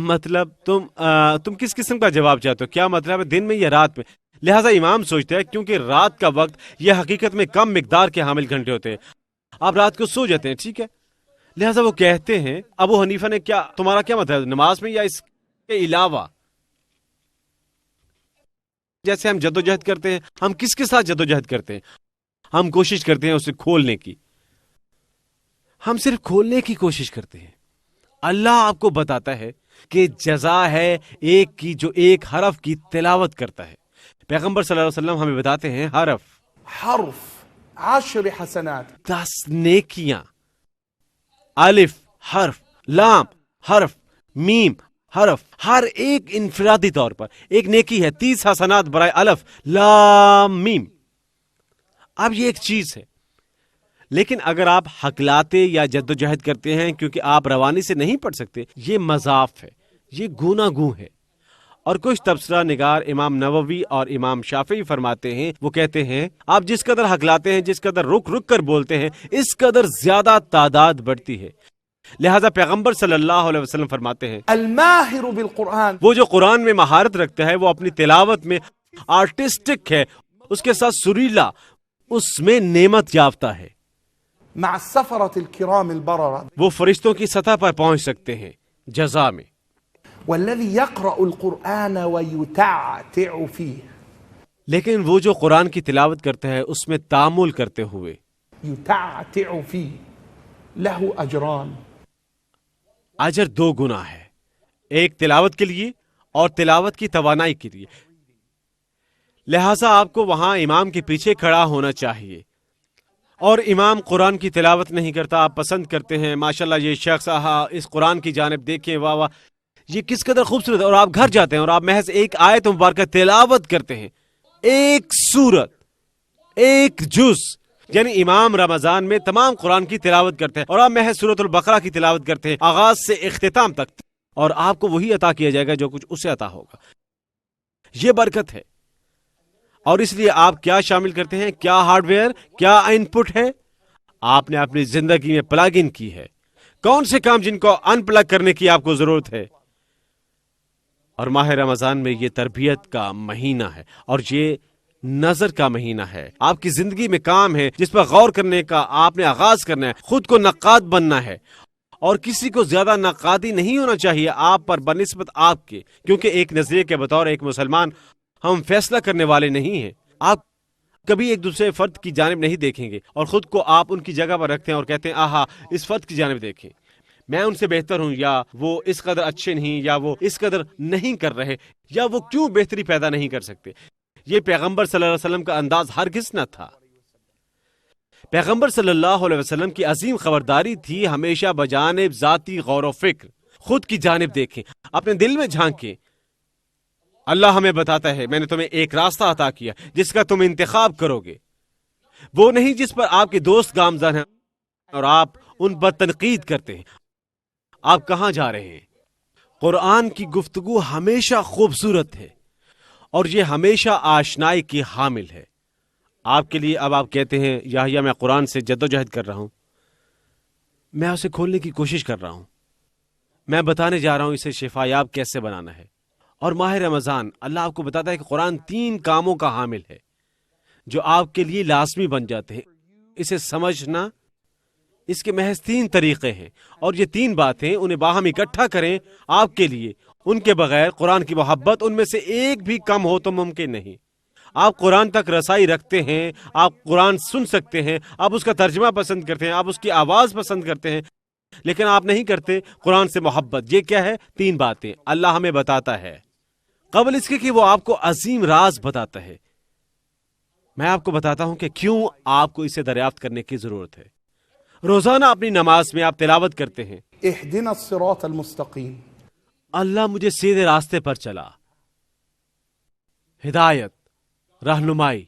C: مطلب تم کس قسم کا جواب چاہتے ہو؟ کیا مطلب ہے دن میں یا رات میں؟ لہٰذا امام سوچتا ہے کیونکہ رات کا وقت یہ حقیقت میں کم مقدار کے حامل گھنٹے ہوتے ہیں، آپ رات کو سو جاتے ہیں، ٹھیک ہے. لہٰذا وہ کہتے ہیں ابو حنیفہ نے تمہارا کیا مطلب ہے، نماز میں یا اس کے علاوہ؟ جیسے ہم جدوجہد کرتے ہیں، ہم کس کے ساتھ جدوجہد کرتے ہیں؟ ہم کوشش کرتے ہیں اسے کھولنے کی، ہم صرف کھولنے کی کوشش کرتے ہیں. اللہ آپ کو بتاتا ہے کہ جزا ہے ایک کی جو ایک حرف کی تلاوت کرتا ہے. پیغمبر صلی اللہ علیہ وسلم ہمیں بتاتے ہیں
B: حرف 10 حسنات،
C: 10 نیکیاں، الف حرف، لام حرف، میم حرف، ہر ایک انفرادی طور پر ایک نیکی ہے. 30 حسنات برائے الف لام میم. اب یہ ایک چیز ہے، لیکن اگر آپ حقلاتے یا جدوجہد کرتے ہیں کیونکہ آپ روانی سے نہیں پڑھ سکتے، یہ مضاف ہے، یہ گوناہ گوں ہے. اور کچھ تبصرہ نگار امام نووی اور امام شافعی فرماتے ہیں، وہ کہتے ہیں آپ جس قدر حقلاتے ہیں، جس قدر رک رک کر بولتے ہیں، اس قدر زیادہ تعداد بڑھتی ہے. لہذا پیغمبر صلی اللہ علیہ وسلم فرماتے ہیں
B: الماہر بالقرآن،
C: وہ جو قرآن میں مہارت رکھتا ہے وہ اپنی تلاوت میں آرٹسٹک ہے، اس کے ساتھ سریلا، اس میں نعمت یافتہ ہے.
B: مع السفرة الكرام البررة،
C: وہ فرشتوں کی سطح پر پہنچ سکتے ہیں جزا میں.
B: والذي يقرأ القرآن ويتعتع فيه،
C: لیکن وہ جو قرآن کی تلاوت کرتا ہے اس میں تامل کرتے ہوئے،
B: يتعتع فيه له أجران،
C: اجر 2 گنا ہے، ایک تلاوت کے لیے اور تلاوت کی توانائی کے لیے. لہٰذا آپ کو وہاں امام کے پیچھے کھڑا ہونا چاہیے. اور امام قرآن کی تلاوت نہیں کرتا، آپ پسند کرتے ہیں ماشاءاللہ یہ شخص اس قرآن کی جانب دیکھیں، واہ واہ یہ کس قدر خوبصورت ہے، اور آپ گھر جاتے ہیں اور آپ محض ایک آیت مبارکہ تلاوت کرتے ہیں، ایک سورت، ایک جز. یعنی امام رمضان میں تمام قرآن کی تلاوت کرتے ہیں اور آپ محض سورۃ البقرہ کی تلاوت کرتے ہیں آغاز سے اختتام تک، اور آپ کو وہی عطا کیا جائے گا جو کچھ اسے عطا ہوگا. یہ برکت ہے. اور اس لیے آپ کیا شامل کرتے ہیں، کیا ہارڈ ویئر، کیا ان پٹ ہے، آپ نے اپنی زندگی میں پلگ ان کی ہے. کون سے کام جن کو ان پلگ کرنے کی آپ کو ضرورت ہے. اور ماہ رمضان میں یہ تربیت کا مہینہ ہے اور یہ نظر کا مہینہ ہے. آپ کی زندگی میں کام ہے جس پر غور کرنے کا آپ نے آغاز کرنا ہے، خود کو نقاد بننا ہے، اور کسی کو زیادہ نقادی نہیں ہونا چاہیے آپ پر بنسبت آپ کے، کیونکہ ایک نظریے کے بطور ایک مسلمان ہم فیصلہ کرنے والے نہیں ہیں. آپ کبھی ایک دوسرے فرد کی جانب نہیں دیکھیں گے اور خود کو آپ ان کی جگہ پر رکھتے ہیں اور کہتے ہیں آہا اس فرد کی جانب دیکھیں، میں ان سے بہتر ہوں، یا وہ اس قدر اچھے نہیں، یا وہ اس قدر نہیں کر رہے، یا وہ کیوں بہتری پیدا نہیں کر سکتے. یہ پیغمبر صلی اللہ علیہ وسلم کا انداز ہرگز نہ تھا. پیغمبر صلی اللہ علیہ وسلم کی عظیم خبرداری تھی ہمیشہ بجانب ذاتی غور و فکر، خود کی جانب دیکھیں، اپنے دل میں جھانکیں. اللہ ہمیں بتاتا ہے میں نے تمہیں ایک راستہ عطا کیا جس کا تم انتخاب کرو گے، وہ نہیں جس پر آپ کے دوست گامزن ہیں اور آپ ان پر تنقید کرتے ہیں. آپ کہاں جا رہے ہیں؟ قرآن کی گفتگو ہمیشہ خوبصورت ہے اور یہ ہمیشہ آشنائی کی حامل ہے. آپ کے لیے اب آپ کہتے ہیں یحییٰ میں قرآن سے جدوجہد کر رہا ہوں، میں اسے کھولنے کی کوشش کر رہا ہوں، میں بتانے جا رہا ہوں اسے شفا یاب کیسے بنانا ہے. اور ماہ رمضان اللہ آپ کو بتاتا ہے کہ قرآن 3 کاموں کا حامل ہے جو آپ کے لیے لازمی بن جاتے ہیں. اسے سمجھنا، اس کے محض 3 طریقے ہیں، اور یہ 3 باتیں انہیں باہم اکٹھا کریں آپ کے لیے. ان کے بغیر قرآن کی محبت ان میں سے ایک بھی کم ہو تو ممکن نہیں. آپ قرآن تک رسائی رکھتے ہیں، آپ قرآن سن سکتے ہیں، آپ اس کا ترجمہ پسند کرتے ہیں، آپ اس کی آواز پسند کرتے ہیں، لیکن آپ نہیں کرتے قرآن سے محبت. یہ کیا ہے؟ 3 باتیں اللہ ہمیں بتاتا ہے قبل اس کے کہ وہ آپ کو عظیم راز بتاتا ہے. میں آپ کو بتاتا ہوں کہ کیوں آپ کو اسے دریافت کرنے کی ضرورت ہے. روزانہ اپنی نماز میں آپ تلاوت کرتے ہیں
B: اهدنا الصراط المستقیم.
C: اللہ مجھے سیدھے راستے پر چلا. ہدایت، رہنمائی.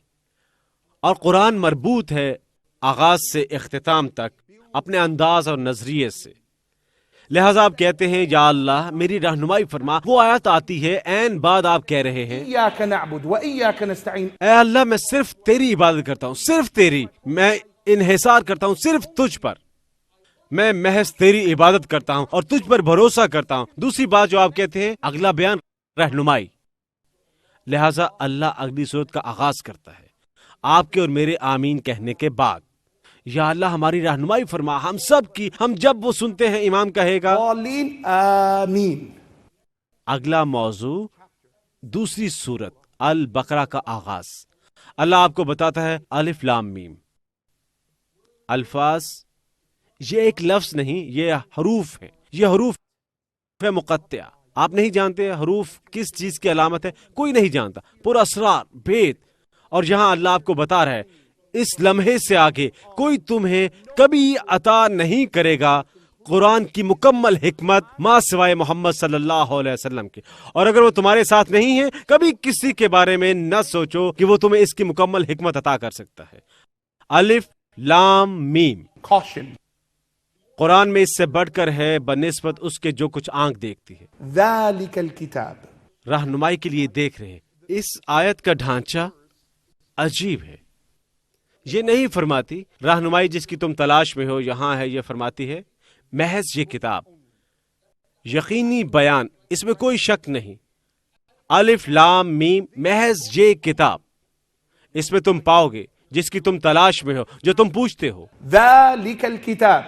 C: اور قرآن مربوط ہے آغاز سے اختتام تک اپنے انداز اور نظریے سے. لہذا آپ کہتے ہیں یا اللہ میری رہنمائی فرما. وہ آیت آتی ہے عین بعد آپ کہہ رہے ہیں
B: ایاک نعبد و ایاک نستعین.
C: اے اللہ میں صرف تیری عبادت کرتا ہوں، صرف تیری. میں انحصار کرتا ہوں صرف تجھ پر. میں محض تیری عبادت کرتا ہوں اور تجھ پر بھروسہ کرتا ہوں. دوسری بات جو آپ کہتے ہیں اگلا بیان رہنمائی. لہذا اللہ اگلی صورت کا آغاز کرتا ہے آپ کے اور میرے آمین کہنے کے بعد. یا اللہ ہماری رہنمائی فرما ہم سب کی. ہم جب وہ سنتے ہیں امام کہے گا
B: قالین آمین.
C: اگلا موضوع دوسری سورت البقرہ کا آغاز. اللہ آپ کو بتاتا ہے الف لام میم. الفاظ یہ ایک لفظ نہیں، یہ حروف ہیں. یہ حروف ہے مقطعہ. آپ نہیں جانتے حروف کس چیز کی علامت ہے، کوئی نہیں جانتا. پر اسرار بھید. اور یہاں اللہ آپ کو بتا رہا ہے اس لمحے سے آگے کوئی تمہیں کبھی عطا نہیں کرے گا قرآن کی مکمل حکمت ما سوائے محمد صلی اللہ علیہ وسلم کے. اور اگر وہ تمہارے ساتھ نہیں ہے کبھی کسی کے بارے میں نہ سوچو کہ وہ تمہیں اس کی مکمل حکمت عطا کر سکتا ہے. الف لام میم.
B: Caution.
C: قرآن میں اس سے بڑھ کر ہے بنسبت اس کے جو کچھ آنکھ دیکھتی ہے.
B: ذالک الکتاب.
C: رہنمائی کے لیے دیکھ رہے ہیں. اس آیت کا ڈھانچہ عجیب ہے. یہ نہیں فرماتی رہنمائی جس کی تم تلاش میں ہو یہاں ہے. یہ فرماتی ہے محض یہ کتاب. یقینی بیان، اس میں کوئی شک نہیں. الف لام میم محض یہ کتاب. اس میں تم پاؤ گے جس کی تم تلاش میں ہو، جو تم پوچھتے ہو.
B: ذالک الکتاب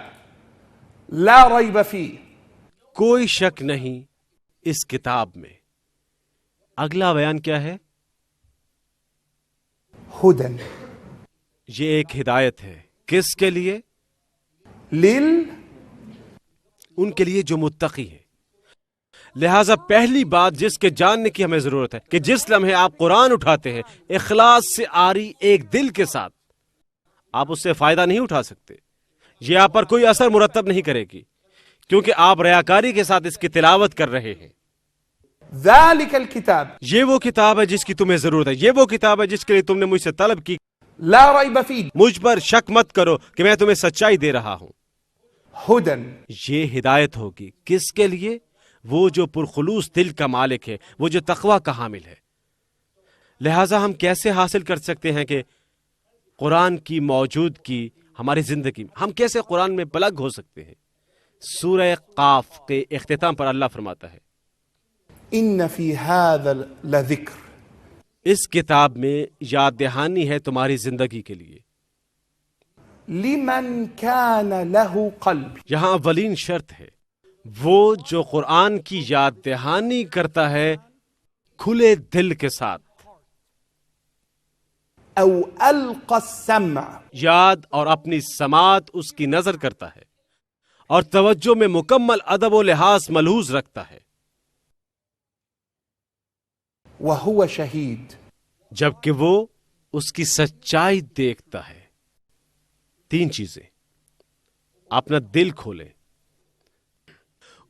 B: لا ریب فیہ.
C: کوئی شک نہیں اس کتاب میں. اگلا بیان کیا ہے؟
B: ہدن.
C: یہ ایک ہدایت ہے. کس کے لیے؟ ان کے لیے جو متقی ہے. لہذا پہلی بات جس کے جاننے کی ہمیں ضرورت ہے کہ جس لمحے آپ قرآن اٹھاتے ہیں اخلاص سے آری ایک دل کے ساتھ، آپ اس سے فائدہ نہیں اٹھا سکتے. یہ آپ پر کوئی اثر مرتب نہیں کرے گی کیونکہ آپ ریاکاری کے ساتھ اس کی تلاوت کر رہے ہیں.
B: ذالک الکتاب.
C: یہ وہ کتاب ہے جس کی تمہیں ضرورت ہے. یہ وہ کتاب ہے جس کے لیے تم نے مجھ سے طلب کی.
B: لا ریب فیہ.
C: مجھ پر شک مت کرو کہ میں تمہیں سچائی دے رہا ہوں.
B: ہدن.
C: یہ ہدایت ہوگی کس کے لیے؟ وہ جو پرخلوص دل کا مالک ہے، وہ جو تقوی کا حامل ہے. لہٰذا ہم کیسے حاصل کر سکتے ہیں کہ قرآن کی موجودگی ہماری زندگی میں، ہم کیسے قرآن میں پلگ ہو سکتے ہیں؟ سورہ قاف کے اختتام پر اللہ فرماتا ہے
B: ان فی ھذا لذکر.
C: اس کتاب میں یاد دہانی ہے تمہاری زندگی کے لیے.
B: لمن کان لہ قلب.
C: یہاں اولین شرط ہے وہ جو قرآن کی یاد دہانی کرتا ہے کھلے دل کے ساتھ.
B: او القى السمع.
C: یاد اور اپنی سماعت اس کی نظر کرتا ہے اور توجہ میں مکمل ادب و لحاظ ملحوظ رکھتا ہے.
B: وهو شہید.
C: جبکہ وہ اس کی سچائی دیکھتا ہے. 3 چیزیں. اپنا دل کھولیں،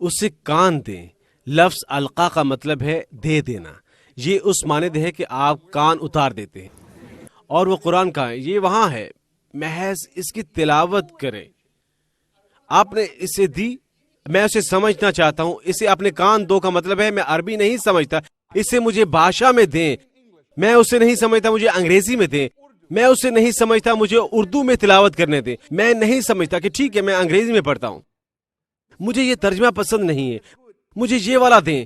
C: اسے کان دیں. لفظ القا کا مطلب ہے دے دینا. یہ اس مانند ہے کہ آپ کان اتار دیتے ہیں اور وہ قرآن کا ہے، یہ وہاں ہے. محض اس کی تلاوت کریں. آپ نے اسے دی، میں اسے سمجھنا چاہتا ہوں. اسے اپنے کان دو کا مطلب ہے میں عربی نہیں سمجھتا، اسے مجھے بھاشا میں دیں. میں اسے نہیں سمجھتا، مجھے انگریزی میں دیں. میں اسے نہیں سمجھتا، مجھے اردو میں تلاوت کرنے دیں. میں نہیں سمجھتا کہ ٹھیک ہے میں انگریزی میں پڑھتا ہوں، مجھے یہ ترجمہ پسند نہیں ہے، مجھے یہ والا دیں.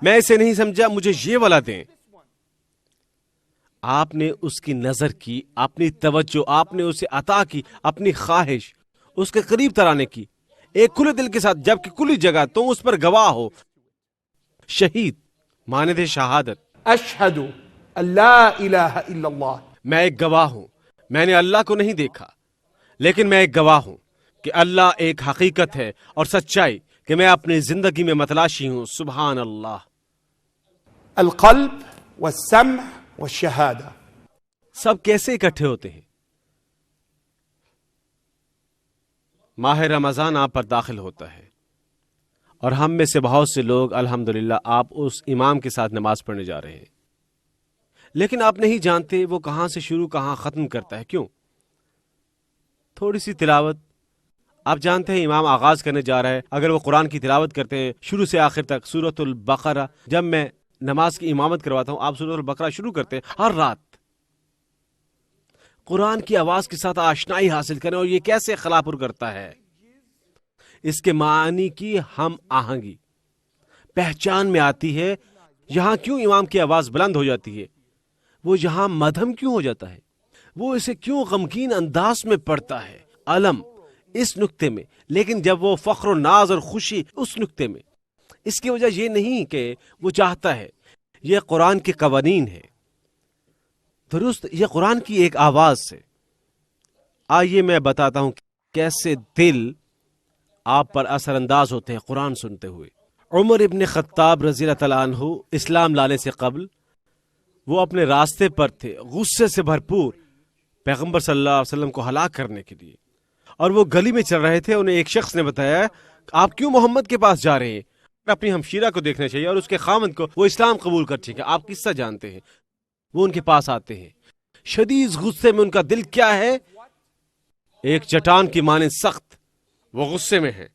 C: میں اسے نہیں سمجھا، مجھے یہ والا دیں. آپ نے اس کی نظر کی، اپنی توجہ آپ نے اسے عطا کی، اپنی خواہش اس کے قریب ترانے کی ایک کھلے دل کے ساتھ، جبکہ کھلی جگہ تم اس پر گواہ ہو. شہید مانند ہے شہادت.
B: اشہد ان لا الہ الا اللہ.
C: میں ایک گواہ ہوں. میں نے اللہ کو نہیں دیکھا لیکن میں ایک گواہ ہوں کہ اللہ ایک حقیقت ہے اور سچائی کہ میں اپنی زندگی میں متلاشی ہوں. سبحان اللہ.
B: القلب والسمع والشهادة.
C: سب کیسے اکٹھے ہوتے ہیں؟ ماہ رمضان آپ پر داخل ہوتا ہے اور ہم میں سے بہت سے لوگ الحمدللہ آپ اس امام کے ساتھ نماز پڑھنے جا رہے ہیں، لیکن آپ نہیں جانتے وہ کہاں سے شروع کہاں ختم کرتا ہے. کیوں؟ تھوڑی سی تلاوت. آپ جانتے ہیں امام آغاز کرنے جا رہا ہے، اگر وہ قرآن کی تلاوت کرتے ہیں شروع سے آخر تک سورۃ البقرہ، جب میں نماز کی امامت کرواتا ہوں آپ سورۃ البقرہ شروع کرتے ہیں ہر رات. قرآن کی آواز کے ساتھ آشنائی حاصل کریں اور یہ کیسے خلا پر کرتا ہے، اس کے معنی کی ہم آہنگی پہچان میں آتی ہے. یہاں کیوں امام کی آواز بلند ہو جاتی ہے، وہ یہاں مدھم کیوں ہو جاتا ہے، وہ اسے کیوں غمگین انداز میں پڑھتا ہے، علم اس نقطے میں، لیکن جب وہ فخر و ناز اور خوشی اس نقطے میں. اس کی وجہ یہ نہیں کہ وہ چاہتا ہے، یہ قرآن کے قوانین ہے. درست یہ قرآن کی ایک آواز سے. آئیے میں بتاتا ہوں کیسے دل آپ پر اثر انداز ہوتے ہیں قرآن سنتے ہوئے. عمر ابن خطاب رضی اللہ تعالیٰ عنہ اسلام لانے سے قبل وہ اپنے راستے پر تھے غصے سے بھرپور پیغمبر صلی اللہ علیہ وسلم کو ہلاک کرنے کے لیے، اور وہ گلی میں چل رہے تھے. انہیں ایک شخص نے بتایا آپ کیوں محمد کے پاس جا رہے ہیں، اپنی ہمشیرہ کو دیکھنا چاہیے اور اس کے خاوند کو، وہ اسلام قبول کر چکے. آپ قصہ جانتے ہیں. وہ ان کے پاس آتے ہیں شدید غصے میں. ان کا دل کیا ہے، ایک چٹان کی مانند سخت. وہ غصے میں ہیں،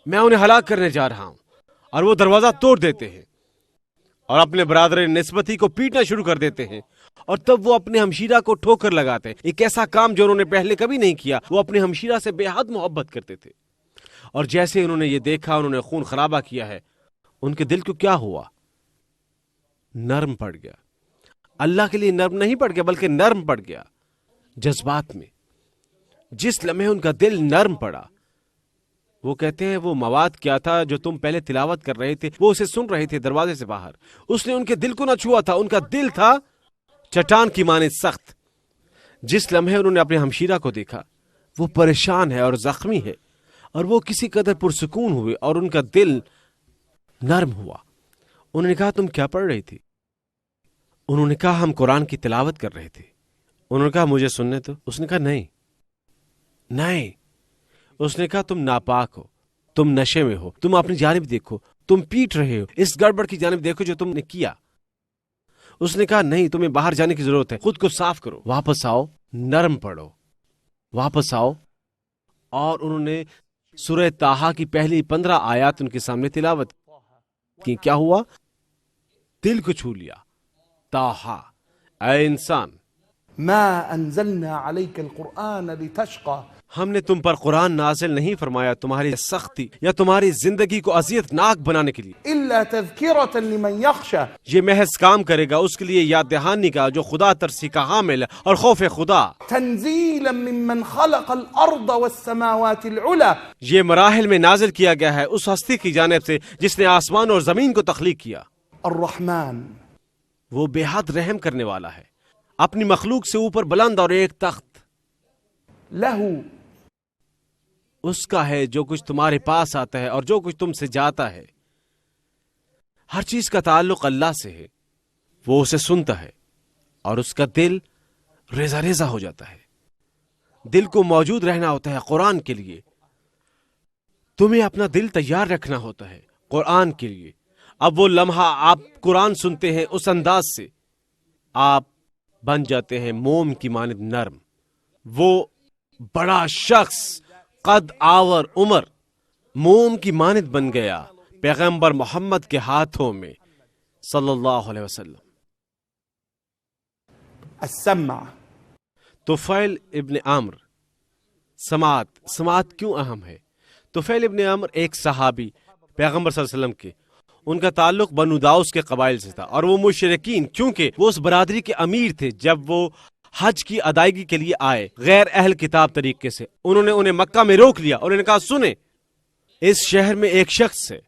C: میں انہیں ہلاک کرنے جا رہا ہوں، اور وہ دروازہ توڑ دیتے ہیں اور اپنے برادر نسبتی کو پیٹنا شروع کر دیتے ہیں. اور تب وہ اپنے ہمشیرہ کو ٹھوکر لگاتے ہیں. ایک ایسا کام جو انہوں نے پہلے کبھی نہیں کیا. وہ اپنے ہمشیرہ سے بے حد محبت کرتے تھے، اور جیسے انہوں نے یہ دیکھا انہوں نے خون خرابہ کیا ہے، ان کے دل کو کیا ہوا، نرم پڑ گیا. اللہ کے لیے نرم نہیں پڑ گیا بلکہ نرم پڑ گیا جذبات میں. جس لمحے ان کا دل نرم پڑا، وہ کہتے ہیں وہ مواد کیا تھا جو تم پہلے تلاوت کر رہے تھے، وہ اسے سن رہے تھے دروازے سے باہر. اس نے ان کے دل کو نہ چھوا تھا، ان کا دل تھا چٹان کی مانند سخت. جس لمحے انہوں نے اپنے ہمشیرہ کو دیکھا وہ پریشان ہے اور زخمی ہے، اور وہ کسی قدر پرسکون ہوئے اور ان کا دل نرم ہوا. انہوں نے کہا تم کیا پڑھ رہی تھی؟ انہوں نے کہا ہم قرآن کی تلاوت کر رہے تھے. انہوں نے کہا مجھے سننے تو. اس نے کہا نہیں. اس نے کہا تم ناپاک ہو، تم نشے میں ہو، تم اپنی جانب دیکھو، تم پیٹ رہے ہو، اس گڑبڑ کی جانب دیکھو جو تم نے کیا. اس نے کہا نہیں، تمہیں باہر جانے کی ضرورت ہے، خود کو صاف کرو، واپس آؤ، نرم پڑھو، واپس آؤ. اور انہوں نے سورہ طٰہٰ کی پہلی 15 آیات ان کے سامنے تلاوت کی. کیا ہوا؟ دل کو چھو لیا. طٰہٰ، اے انسان،
B: ما انزلنا عليك القرآن لتشقى.
C: ہم نے تم پر قرآن نازل نہیں فرمایا تمہاری سختی یا تمہاری زندگی کو اذیت ناک بنانے کے لیے،
B: الا تذکرة لمن يخشى.
C: یہ محض کام کرے گا اس کے لیے یاد دہانی کا جو خدا ترسی کا حامل ہے اور خوف خدا.
B: تنزیلا ممن خلق الارض والسماوات العلى.
C: یہ مراحل میں نازل کیا گیا ہے اس ہستی کی جانب سے جس نے آسمان اور زمین کو تخلیق کیا.
B: الرحمن،
C: وہ بے حد رحم کرنے والا ہے، اپنی مخلوق سے اوپر بلند اور ایک تخت.
B: له،
C: اس کا ہے جو کچھ تمہارے پاس آتا ہے اور جو کچھ تم سے جاتا ہے. ہر چیز کا تعلق اللہ سے ہے. وہ اسے سنتا ہے اور اس کا دل ریزہ ریزہ ہو جاتا ہے. دل کو موجود رہنا ہوتا ہے قرآن کے لیے. تمہیں اپنا دل تیار رکھنا ہوتا ہے قرآن کے لیے. اب وہ لمحہ آپ قرآن سنتے ہیں اس انداز سے آپ بن جاتے ہیں موم کی مانند نرم. وہ بڑا شخص قد آور عمر موم کی مانند بن گیا پیغمبر محمد کے ہاتھوں میں صلی اللہ علیہ وسلم.
B: السمع.
C: طفیل ابن عمر. سماعت کیوں اہم ہے؟ طفیل ابن عمر ایک صحابی پیغمبر صلی اللہ علیہ وسلم کے، ان کا تعلق بنو داؤس کے قبائل سے تھا اور وہ مشرکین کیونکہ وہ اس برادری کے امیر تھے. جب وہ حج کی ادائیگی کے لیے آئے غیر اہل کتاب طریقے سے، انہوں نے انہیں مکہ میں روک لیا. انہوں نے کہا سنیں، اس شہر میں ایک شخص ہے،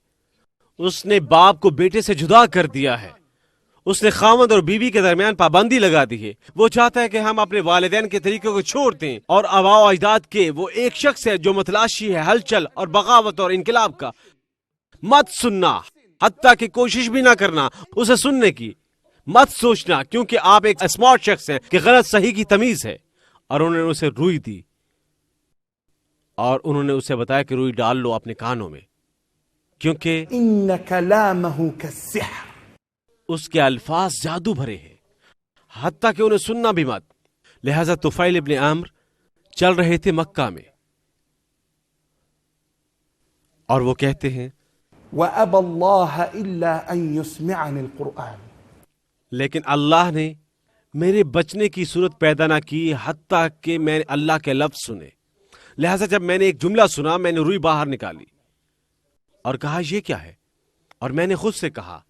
C: اس نے باپ کو بیٹے سے جدا کر دیا ہے، اس نے خاوند اور بیوی کے درمیان پابندی لگا دی ہے. وہ چاہتا ہے کہ ہم اپنے والدین کے طریقوں کو چھوڑ دیں اور آباء و اجداد کے. وہ ایک شخص ہے جو متلاشی ہے ہلچل اور بغاوت اور انقلاب کا. مت سننا، حتیٰ کہ کوشش بھی نہ کرنا اسے سننے کی. مت سوچنا، کیونکہ آپ ایک اسمارٹ شخص ہیں کہ غلط صحیح کی تمیز ہے. اور انہوں نے اسے روئی دی اور انہوں نے اسے بتایا کہ روئی ڈال لو اپنے کانوں میں، کیونکہ
B: إن كلامه كالسحر.
C: اس کے الفاظ جادو بھرے ہیں، حتیٰ کہ انہیں سننا بھی مت. لہذا طفیل ابن عمرو چل رہے تھے مکہ میں اور وہ کہتے ہیں
B: وأبى الله إلا أن يسمعني القرآن.
C: لیکن اللہ نے میرے بچنے کی صورت پیدا نہ کی حتیٰ کہ میں نے اللہ کے لفظ سنے. لہذا جب میں نے ایک جملہ سنا میں نے روئی باہر نکالی اور کہا یہ کیا ہے، اور میں نے خود سے کہا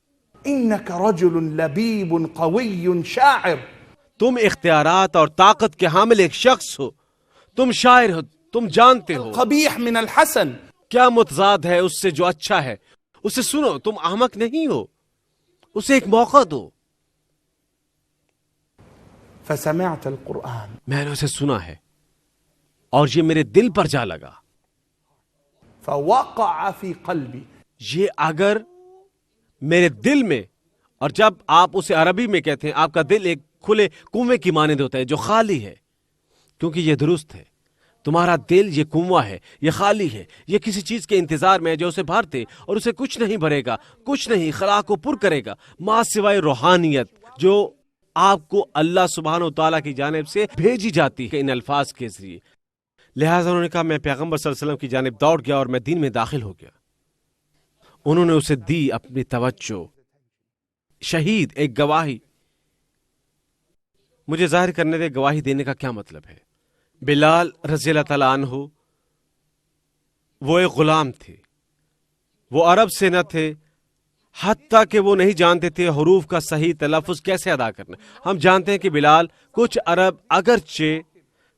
B: إنك رجل لبيب قوي شاعر.
C: تم اختیارات اور طاقت کے حامل ایک شخص ہو، تم شاعر ہو، تم جانتے ہو
B: قبيح من الحسن.
C: کیا متضاد ہے اس سے جو اچھا ہے. اسے سنو، تم احمق نہیں ہو، اسے ایک موقع دو.
B: فسمعت القرآن.
C: میں نے اسے سنا ہے اور یہ میرے دل پر جا لگا.
B: فوقع في قلبي.
C: یہ اگر میرے دل میں، اور جب آپ اسے عربی میں کہتے ہیں آپ کا دل ایک کھلے کنویں کی مانند ہوتا ہے جو خالی ہے، کیونکہ یہ درست ہے. تمہارا دل یہ کنواں ہے، یہ خالی ہے، یہ کسی چیز کے انتظار میں ہے جو اسے بھرتے اور اسے کچھ نہیں بھرے گا، کچھ نہیں خلا کو پر کرے گا ماں سوائے روحانیت جو آپ کو اللہ سبحانہ و تعالیٰ کی جانب سے بھیجی جاتی ہے ان الفاظ کے ذریعے. لہٰذا انہوں نے کہا میں پیغمبر صلی اللہ علیہ وسلم کی جانب دوڑ گیا اور میں دین میں داخل ہو گیا. انہوں نے اسے دی اپنی توجہ. شہید، ایک گواہی. مجھے ظاہر کرنے دے گواہی دینے کا کیا مطلب ہے. بلال رضی اللہ تعالیٰ عنہ وہ ایک غلام تھے، وہ عرب سے نہ تھے، حتیٰ کہ وہ نہیں جانتے تھے حروف کا صحیح تلفظ کیسے ادا کرنا. ہم جانتے ہیں کہ بلال کچھ عرب اگرچہ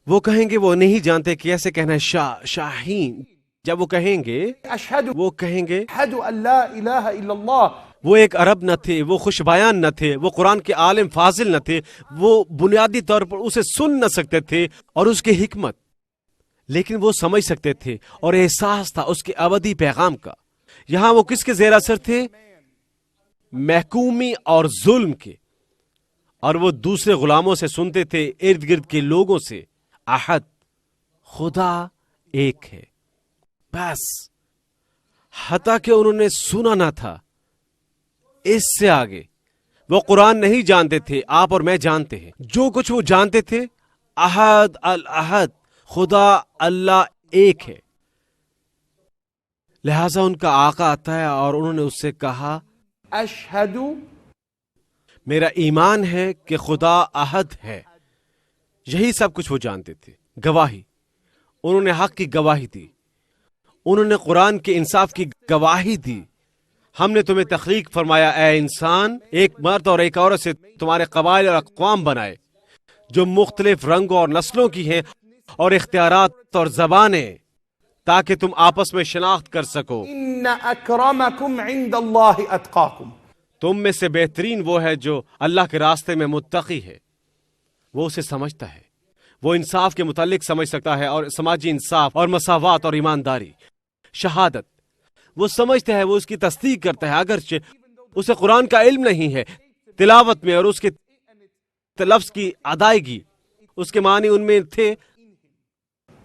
C: وہ کہیں گے وہ نہیں جانتے کہ کیسے کہنا ہے شاہین. جب وہ کہیں گے
B: أشهد أن لا إله إلا الله.
C: وہ ایک عرب نہ تھے، وہ خوش بیان نہ تھے، وہ قرآن کے عالم فاضل نہ تھے، وہ بنیادی طور پر اسے سن نہ سکتے تھے اور اس کی حکمت، لیکن وہ سمجھ سکتے تھے اور احساس تھا اس کے ابدی پیغام کا. یہاں وہ کس کے زیر اثر تھے؟ محکومی اور ظلم کے. اور وہ دوسرے غلاموں سے سنتے تھے، ارد گرد کے لوگوں سے. احد، خدا ایک ہے بس. حتیٰ کہ انہوں نے سنا نہ تھا. اس سے آگے وہ قرآن نہیں جانتے تھے. آپ اور میں جانتے ہیں جو کچھ وہ جانتے تھے احد الاحد، خدا اللہ ایک ہے. لہذا ان کا آقا آتا ہے اور انہوں نے اس سے کہا
B: أشهد.
C: میرا ایمان ہے کہ خدا احد ہے. یہی سب کچھ وہ جانتے تھے. گواہی، انہوں نے حق کی گواہی دی، انہوں نے قرآن کے انصاف کی گواہی دی. ہم نے تمہیں تخلیق فرمایا اے انسان، ایک مرد اور ایک عورت سے تمہارے قبائل اور اقوام بنائے جو مختلف رنگوں اور نسلوں کی ہیں اور اختیارات اور زبانیں، تاکہ تم آپس میں شناخت کر سکو.
B: إن أكرمكم عند الله أتقاكم.
C: تم میں سے بہترین وہ ہے جو اللہ کے راستے میں متقی ہے. وہ اسے سمجھتا ہے، وہ انصاف کے متعلق سمجھ سکتا ہے، اور سماجی انصاف اور مساوات اور ایمانداری، شہادت وہ سمجھتا ہے، وہ اس کی تصدیق کرتا ہے اگرچہ اسے قرآن کا علم نہیں ہے. تلاوت میں اور اس کے لفظ کی ادائیگی، اس کے معنی ان میں تھے.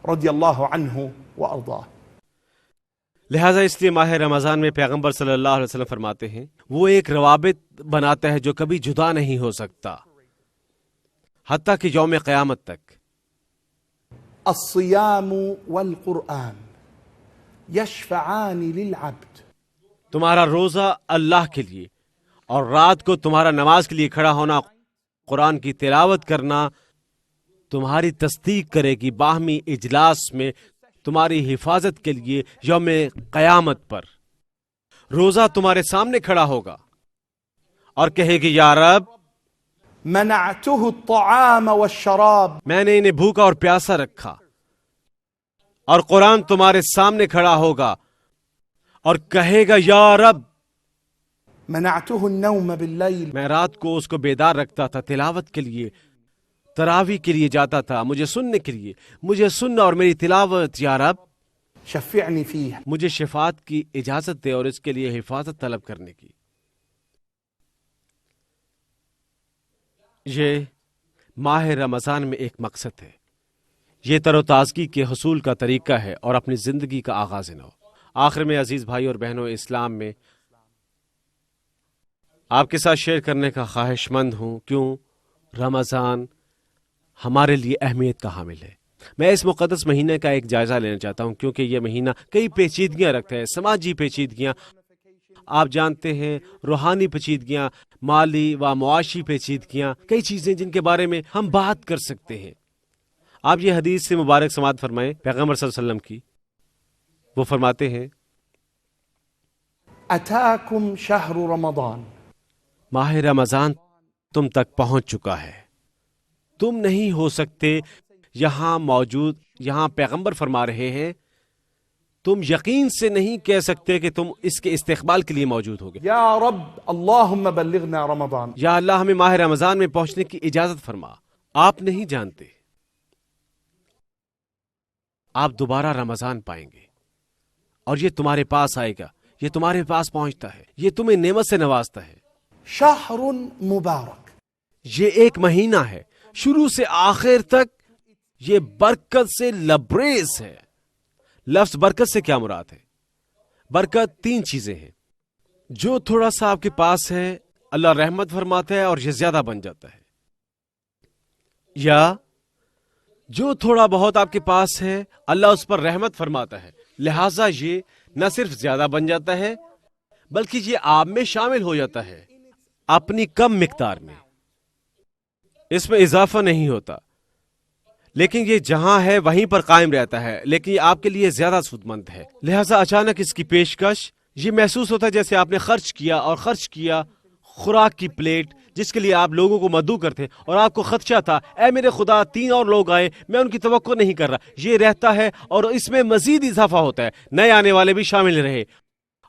B: رضی اللہ عنہ وارضاه.
C: لہٰذا اس لیے ماہ رمضان میں پیغمبر صلی اللہ علیہ وسلم فرماتے ہیں وہ ایک روابط بناتا ہے جو کبھی جدا نہیں ہو سکتا حتیٰ کہ یوم قیامت تک.
B: الصیام والقرآن یشفعان للعبد.
C: تمہارا روزہ اللہ کے لیے اور رات کو تمہارا نماز کے لیے کھڑا ہونا، قرآن کی تلاوت کرنا تمہاری تصدیق کرے گی باہمی اجلاس میں تمہاری حفاظت کے لیے یوم قیامت پر. روزہ تمہارے سامنے کھڑا ہوگا اور کہے گی یا رب
B: منعته الطعام والشراب.
C: میں نے انہیں بھوکا اور پیاسا رکھا. اور قرآن تمہارے سامنے کھڑا ہوگا اور کہے گا یا رب
B: منعته النوم بالليل
C: میں رات کو اس کو بیدار رکھتا تھا تلاوت کے لیے، تراویح کے لیے جاتا تھا، مجھے سننے کے لیے، مجھے سننا اور میری تلاوت یا رب
B: شفعني فيه.
C: مجھے شفاعت کی اجازت دے اور اس کے لیے حفاظت طلب کرنے کی. یہ ماہ رمضان میں ایک مقصد ہے، یہ تر و تازگی کے حصول کا طریقہ ہے اور اپنی زندگی کا آغاز نو. آخر میں عزیز بھائی اور بہنوں اسلام میں آپ کے ساتھ شیئر کرنے کا خواہش مند ہوں کیوں رمضان ہمارے لیے اہمیت کا حامل ہے. میں اس مقدس مہینے کا ایک جائزہ لینا چاہتا ہوں کیونکہ یہ مہینہ کئی پیچیدگیاں رکھتا ہے، سماجی پیچیدگیاں، آپ جانتے ہیں، روحانی پیچیدگیاں، مالی و معاشی پیچیدگیاں، کئی چیزیں جن کے بارے میں ہم بات کر سکتے ہیں. آپ یہ حدیث سے مبارک سماعت فرمائیں پیغمبر صلی اللہ علیہ وسلم کی. وہ فرماتے ہیں
B: أتاكم شهر رمضان.
C: ماہ رمضان تم تک پہنچ چکا ہے، تم نہیں ہو سکتے یہاں موجود. یہاں پیغمبر فرما رہے ہیں تم یقین سے نہیں کہہ سکتے کہ تم اس کے استقبال کے لیے موجود ہوگے.
B: يا رب اللهم بلغنا رمضان.
C: یا اللہ ہمیں ماہ رمضان میں پہنچنے کی اجازت فرما. آپ نہیں جانتے آپ دوبارہ رمضان پائیں گے اور یہ تمہارے پاس آئے گا، یہ تمہارے پاس پہنچتا ہے، یہ تمہیں نعمت سے نوازتا ہے.
B: شهر مبارك.
C: یہ ایک مہینہ ہے شروع سے آخر تک یہ برکت سے لبریز ہے. لفظ برکت سے کیا مراد ہے؟ برکت تین چیزیں ہیں. جو تھوڑا سا آپ کے پاس ہے اللہ رحمت فرماتا ہے اور یہ زیادہ بن جاتا ہے، یا جو تھوڑا بہت آپ کے پاس ہے اللہ اس پر رحمت فرماتا ہے، لہٰذا یہ نہ صرف زیادہ بن جاتا ہے بلکہ یہ آپ میں شامل ہو جاتا ہے اپنی کم مقدار میں، اس میں اضافہ نہیں ہوتا، لیکن یہ جہاں ہے وہیں پر قائم رہتا ہے، لیکن یہ آپ کے لیے زیادہ سود مند ہے. لہٰذا اچانک اس کی پیشکش یہ محسوس ہوتا ہے جیسے آپ نے خرچ کیا خوراک کی پلیٹ جس کے لیے آپ لوگوں کو مدعو کرتے اور آپ کو خدشہ تھا اے میرے خدا 3 اور لوگ آئے، میں ان کی توقع نہیں کر رہا. یہ رہتا ہے اور اس میں مزید اضافہ ہوتا ہے، نئے آنے والے بھی شامل رہے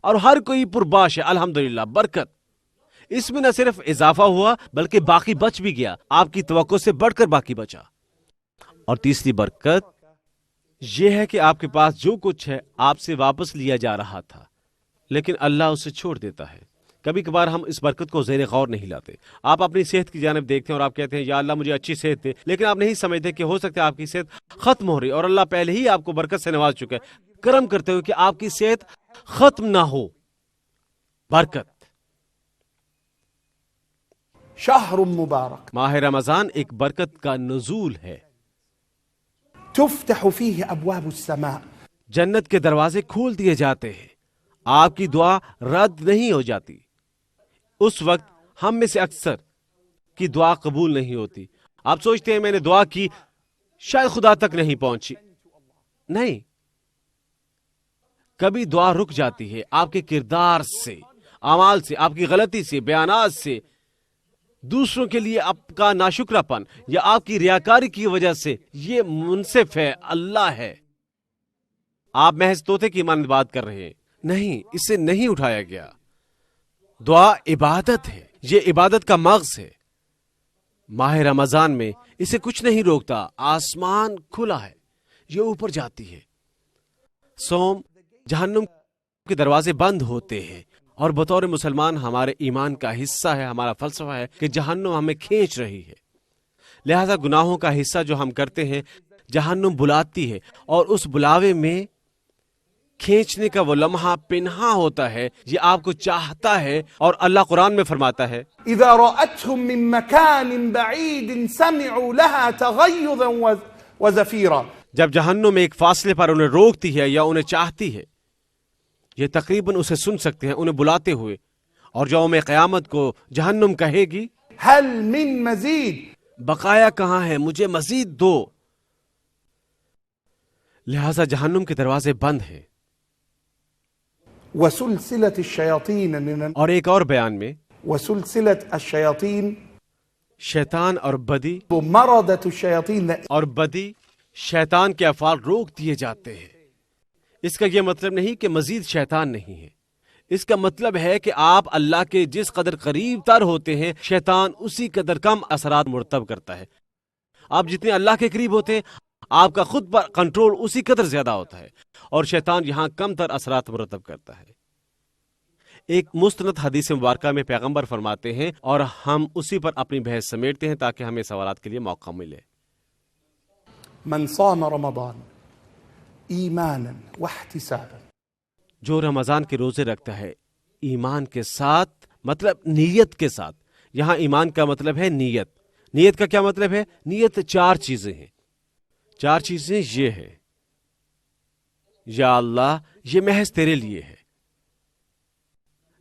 C: اور ہر کوئی پرباش ہے. الحمدللہ برکت. اس میں نہ صرف اضافہ ہوا بلکہ باقی بچ بھی گیا، آپ کی توقع سے بڑھ کر باقی بچا. اور تیسری برکت یہ ہے کہ آپ کے پاس جو کچھ ہے آپ سے واپس لیا جا رہا تھا لیکن اللہ اسے چھوڑ دیتا ہے. کبھی کبھار ہم اس برکت کو زیر غور نہیں لاتے. آپ اپنی صحت کی جانب دیکھتے ہیں اور آپ کہتے ہیں یا اللہ مجھے اچھی صحت دے، لیکن آپ نہیں سمجھتے کہ ہو سکتا ہے آپ کی صحت ختم ہو رہی اور اللہ پہلے ہی آپ کو برکت سے نواز چکا ہے. کرم کرتے ہوئے کہ آپ کی صحت ختم نہ ہو. برکت.
B: شهر مبارك.
C: ماہ رمضان ایک برکت کا نزول ہے.
B: تفتح فيه أبواب السماء.
C: جنت کے دروازے کھول دیے جاتے ہیں، آپ کی دعا رد نہیں ہو جاتی. اس وقت ہم میں سے اکثر کی دعا قبول نہیں ہوتی. آپ سوچتے ہیں میں نے دعا کی شاید خدا تک نہیں پہنچی. نہیں، کبھی دعا رک جاتی ہے آپ کے کردار سے، اعمال سے، آپ کی غلطی سے، بیانات سے، دوسروں کے لیے آپ کا ناشکرا پن یا آپ کی ریاکاری کی وجہ سے. یہ منصف ہے، اللہ ہے. آپ محض طوطے کی مانند بات کر رہے ہیں. نہیں، اسے نہیں اٹھایا گیا. دعا عبادت ہے، یہ عبادت کا مغز ہے. ماہ رمضان میں اسے کچھ نہیں روکتا. آسمان کھلا ہے، یہ اوپر جاتی ہے. صوم، جہنم کے دروازے بند ہوتے ہیں اور بطور مسلمان ہمارے ایمان کا حصہ ہے، ہمارا فلسفہ ہے کہ جہنم ہمیں کھینچ رہی ہے. لہذا گناہوں کا حصہ جو ہم کرتے ہیں جہنم بلاتی ہے اور اس بلاوے میں کھینچنے کا وہ لمحہ پنہا ہوتا ہے. یہ آپ کو چاہتا ہے اور اللہ قرآن میں فرماتا ہے
B: إذا رأتهم من مكان بعيد سمعوا لها تغيظا وزفيرا.
C: جب جہنم ایک فاصلے پر انہیں روکتی ہے یا انہیں چاہتی ہے یہ تقریباً اسے سن سکتے ہیں انہیں بلاتے ہوئے. اور یوم قیامت کو جہنم کہے گی
B: هل من مزید.
C: بقایا کہاں ہے، مجھے مزید دو. لہذا جہنم کے دروازے بند ہیں.
B: وسلسلة الشياطين.
C: اور ایک اور بیان میں
B: وسلسلة الشياطين.
C: شیطان اور بدی
B: مردة الشياطين.
C: اور بدی شیطان کے افعال روک دیے جاتے ہیں. اس کا یہ مطلب نہیں کہ مزید شیطان نہیں ہے، اس کا مطلب ہے کہ آپ اللہ کے جس قدر قریب تر ہوتے ہیں شیطان اسی قدر کم اثرات مرتب کرتا ہے. آپ جتنے اللہ کے قریب ہوتے ہیں آپ کا خود پر کنٹرول اسی قدر زیادہ ہوتا ہے اور شیطان یہاں کم تر اثرات مرتب کرتا ہے. ایک مستند حدیث مبارکہ میں پیغمبر فرماتے ہیں اور ہم اسی پر اپنی بحث سمیٹتے ہیں تاکہ ہمیں سوالات کے لیے موقع ملے.
B: من صام رمضان ایمانا واحتسابا،
C: جو رمضان کے روزے رکھتا ہے ایمان کے ساتھ، مطلب نیت کے ساتھ. یہاں ایمان کا مطلب ہے نیت. نیت کا کیا مطلب ہے؟ نیت 4 چیزیں ہیں. 4 چیزیں یہ ہیں: یا اللہ یہ محض تیرے لیے ہے.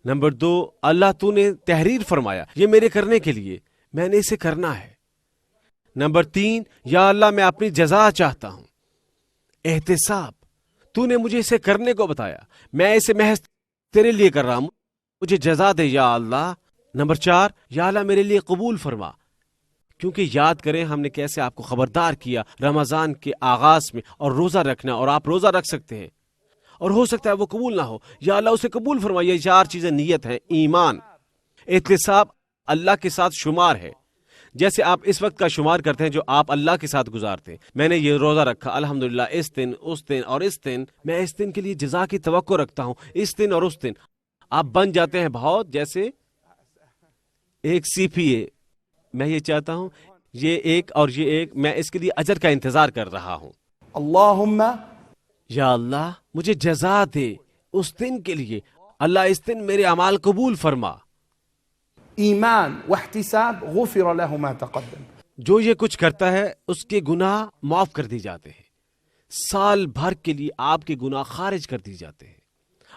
C: نمبر 2، اللہ تو نے تحریر فرمایا یہ میرے کرنے کے لیے، میں نے اسے کرنا ہے. نمبر 3، یا اللہ میں اپنی جزا چاہتا ہوں. احتساب، تو نے مجھے اسے کرنے کو بتایا، میں اسے محض تیرے لیے کر رہا ہوں، مجھے جزا دے یا اللہ. نمبر 4، یا اللہ میرے لیے قبول فرما. کیونکہ یاد کریں ہم نے کیسے آپ کو خبردار کیا رمضان کے آغاز میں اور روزہ رکھنا، اور آپ روزہ رکھ سکتے ہیں اور ہو سکتا ہے وہ قبول نہ ہو، یا اللہ اسے قبول فرما. یہ 4 چیزیں نیت ہیں، ایمان. احتساب اللہ کے ساتھ شمار ہے، جیسے آپ اس وقت کا شمار کرتے ہیں جو آپ اللہ کے ساتھ گزارتے ہیں. میں نے یہ روزہ رکھا الحمدللہ، اس دن اس دن اور اس دن، میں اس دن کے لیے جزا کی توقع رکھتا ہوں، اس دن اور اس دن. آپ بن جاتے ہیں بہت جیسے ایک CPA. میں یہ چاہتا ہوں یہ ایک اور یہ ایک، میں اس کے لیے اجر کا انتظار کر رہا ہوں.
B: اللہم
C: یا اللہ مجھے جزا دے اس دن کے لیے، اللہ اس دن میرے اعمال قبول فرما.
B: ایمان واحتساب غفر له ما تقدم.
C: جو یہ کچھ کرتا ہے اس کے گناہ معاف کر دی جاتے ہیں، سال بھر کے لیے آپ کے گناہ خارج کر دی جاتے ہیں.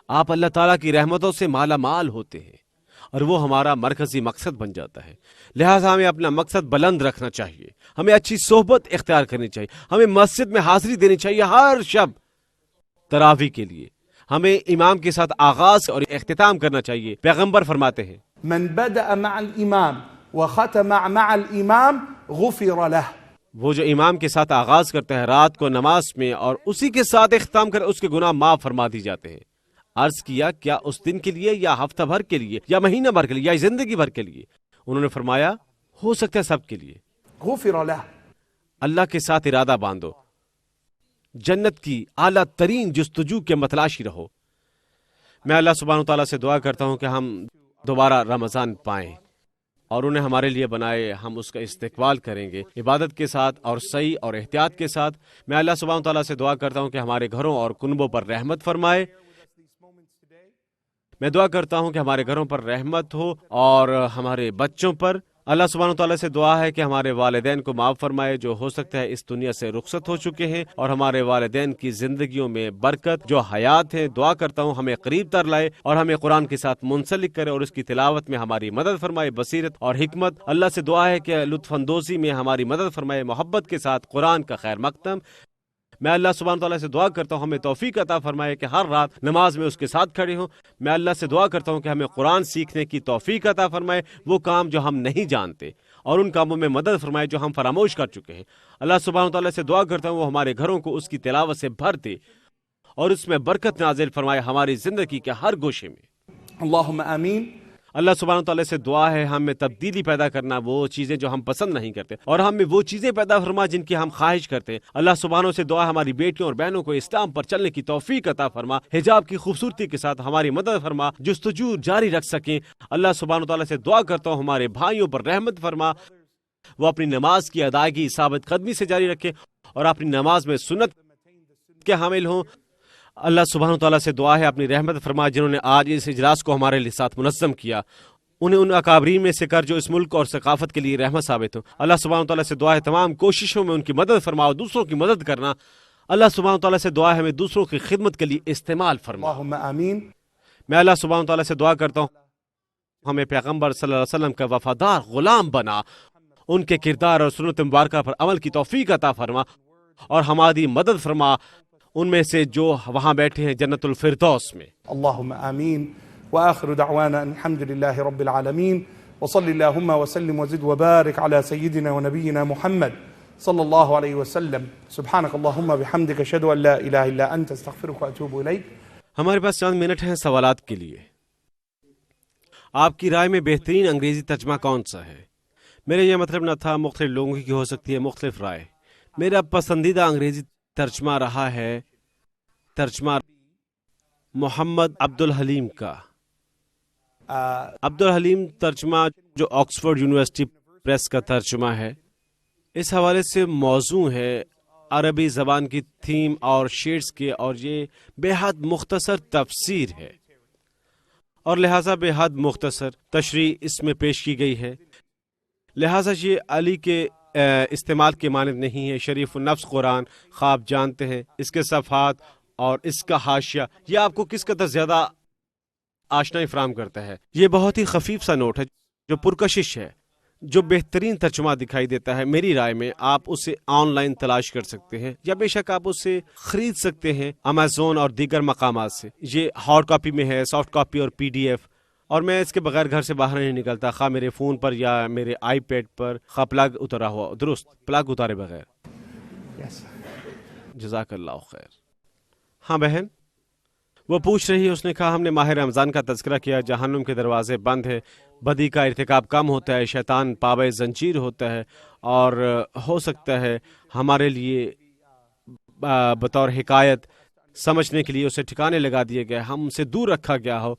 C: آپ اللہ تعالیٰ کی رحمتوں سے مالا مال ہوتے ہیں اور وہ ہمارا مرکزی مقصد بن جاتا ہے. لہٰذا ہمیں اپنا مقصد بلند رکھنا چاہیے، ہمیں اچھی صحبت اختیار کرنی چاہیے، ہمیں مسجد میں حاضری دینی چاہیے ہر شب تراویح کے لیے. ہمیں امام کے ساتھ آغاز اور اختتام کرنا چاہیے. پیغمبر فرماتے ہیں
B: من بدأ مع الامام وختم مع الامام غفر له.
C: وہ جو امام کے ساتھ آغاز کرتا ہے رات کو نماز میں اور اسی کے ساتھ اختتام کرے اس کے گناہ معاف فرما دی جاتے ہیں. عرض کیا کیا اس دن کے لیے یا ہفتہ بھر کے لیے یا مہینہ بھر کے لیے یا زندگی بھر کے لیے؟ انہوں نے فرمایا ہو سکتا ہے سب کے لیے.
B: غفر له. اللہ
C: کے ساتھ ارادہ باندھو، جنت کی اعلیٰ ترین جستجو کے متلاشی رہو. میں اللہ سبحانہ و تعالیٰ سے دعا کرتا ہوں کہ ہم دوبارہ رمضان پائیں اور انہیں ہمارے لیے بنائے. ہم اس کا استقبال کریں گے عبادت کے ساتھ اور صحیح اور احتیاط کے ساتھ. میں اللہ سبحانہ و تعالیٰ سے دعا کرتا ہوں کہ ہمارے گھروں اور کنبوں پر رحمت فرمائے. میں دعا کرتا ہوں کہ ہمارے گھروں پر رحمت ہو اور ہمارے بچوں پر. اللہ سبحانہ و تعالیٰ سے دعا ہے کہ ہمارے والدین کو معاف فرمائے جو ہو سکتا ہے اس دنیا سے رخصت ہو چکے ہیں، اور ہمارے والدین کی زندگیوں میں برکت جو حیات ہے. دعا کرتا ہوں ہمیں قریب تر لائے اور ہمیں قرآن کے ساتھ منسلک کرے اور اس کی تلاوت میں ہماری مدد فرمائے، بصیرت اور حکمت. اللہ سے دعا ہے کہ لطف اندوزی میں ہماری مدد فرمائے، محبت کے ساتھ قرآن کا خیر مقدم. میں اللہ سبحانہ تعالیٰ سے دعا کرتا ہوں ہمیں توفیق عطا فرمائے کہ ہر رات نماز میں اس کے ساتھ کھڑے ہوں. میں اللہ سے دعا کرتا ہوں کہ ہمیں قرآن سیکھنے کی توفیق عطا فرمائے، وہ کام جو ہم نہیں جانتے اور ان کاموں میں مدد فرمائے جو ہم فراموش کر چکے ہیں. اللہ سبحانہ تعالیٰ سے دعا کرتا ہوں وہ ہمارے گھروں کو اس کی تلاوت سے بھر دے اور اس میں برکت نازل فرمائے ہماری زندگی کے ہر گوشے میں.
B: اللہم آمین.
C: اللہ سبحانہ تعالیٰ سے دعا ہے ہم میں تبدیلی پیدا کرنا، وہ چیزیں جو ہم پسند نہیں کرتے، اور ہم میں وہ چیزیں پیدا فرما جن کی ہم خواہش کرتے ہیں. اللہ سبحانہ سے دعا ہماری بیٹیوں اور بہنوں کو اسلام پر چلنے کی توفیق عطا فرما، حجاب کی خوبصورتی کے ساتھ ہماری مدد فرما، جستجو جاری رکھ سکیں. اللہ سبحانہ تعالیٰ سے دعا کرتا ہوں ہمارے بھائیوں پر رحمت فرما، وہ اپنی نماز کی ادائیگی ثابت قدمی سے جاری رکھیں اور اپنی نماز میں سنت کے حامل ہوں. اللہ سبحانہ تعالیٰ سے دعا ہے اپنی رحمت فرما جنہوں نے آج اس اجلاس کو ہمارے ساتھ منظم کیا، انہیں ان اکابرین میں سے کر جو اس ملک اور ثقافت کے لیے رحمت ثابت ہوں. اللہ سبحانہ تعالیٰ سے دعا ہے تمام کوششوں میں ان کی مدد فرما اور دوسروں کی مدد کرنا. اللہ سبحانہ تعالیٰ سے دعا ہے ہمیں دوسروں کی خدمت کے لیے استعمال فرما.
B: اللہم آمین.
C: میں اللہ سبحانہ تعالیٰ سے دعا کرتا ہوں ہمیں پیغمبر صلی اللہ علیہ وسلم کا وفادار غلام بنا، ان کے کردار اور سنت مبارکہ پر عمل کی توفیق عطا فرما اور ہماری مدد فرما ان میں سے جو وہاں بیٹھے ہیں جنت الفردوس میں.
B: اللہم آمین. وآخر دعوانا الحمد لله رب العالمين وصل اللهم وسلم وزد وبارك على سيدنا ونبينا محمد صلى الله عليه وسلم. سبحانك اللهم بحمدك اشهد ان لا اله الا انت استغفرك واتوب اليك.
C: ہمارے پاس چند منٹ ہیں سوالات کے لیے. آپ کی رائے میں بہترین انگریزی ترجمہ کون سا ہے؟ میرا یہ مطلب نہ تھا، مختلف لوگوں کی ہو سکتی ہے مختلف رائے. میرا پسندیدہ انگریزی ترجمہ رہا ہے ترجمہ محمد عبدالحلیم کا. عبدالحلیم ترجمہ جو آکسفورڈ یونیورسٹی پریس کا ترجمہ ہے، اس حوالے سے موزوں ہے عربی زبان کی تھیم اور شیڈز کے، اور یہ بے حد مختصر تفسیر ہے اور لہٰذا بے حد مختصر تشریح اس میں پیش کی گئی ہے. لہٰذا یہ علی کے استعمال کے مانند نہیں ہے. شریف النفس قرآن خواب جانتے ہیں، اس کے صفحات اور اس کا حاشیہ یہ آپ کو کس قدر زیادہ آشنائی فراہم کرتا ہے. یہ بہت ہی خفیف سا نوٹ ہے جو پرکشش ہے، جو بہترین ترجمہ دکھائی دیتا ہے. میری رائے میں آپ اسے آن لائن تلاش کر سکتے ہیں، یا بے شک آپ اسے خرید سکتے ہیں امیزون اور دیگر مقامات سے. یہ ہارڈ کاپی میں ہے، سافٹ کاپی اور PDF، اور میں اس کے بغیر گھر سے باہر نہیں نکلتا، خواہ میرے فون پر یا میرے آئی پیڈ پر، خواہ پلگ اترا ہوا، درست پلگ اتارے بغیر. جزاک اللہ خیر. ہاں بہن، وہ پوچھ رہی ہے، اس نے کہا ہم نے ماہ رمضان کا تذکرہ کیا، جہنم کے دروازے بند ہے، بدی کا ارتکاب کم ہوتا ہے، شیطان پابے زنجیر ہوتا ہے، اور ہو سکتا ہے ہمارے لیے بطور حکایت سمجھنے کے لیے اسے ٹھکانے لگا دیے گئے، ہم سے دور رکھا گیا ہو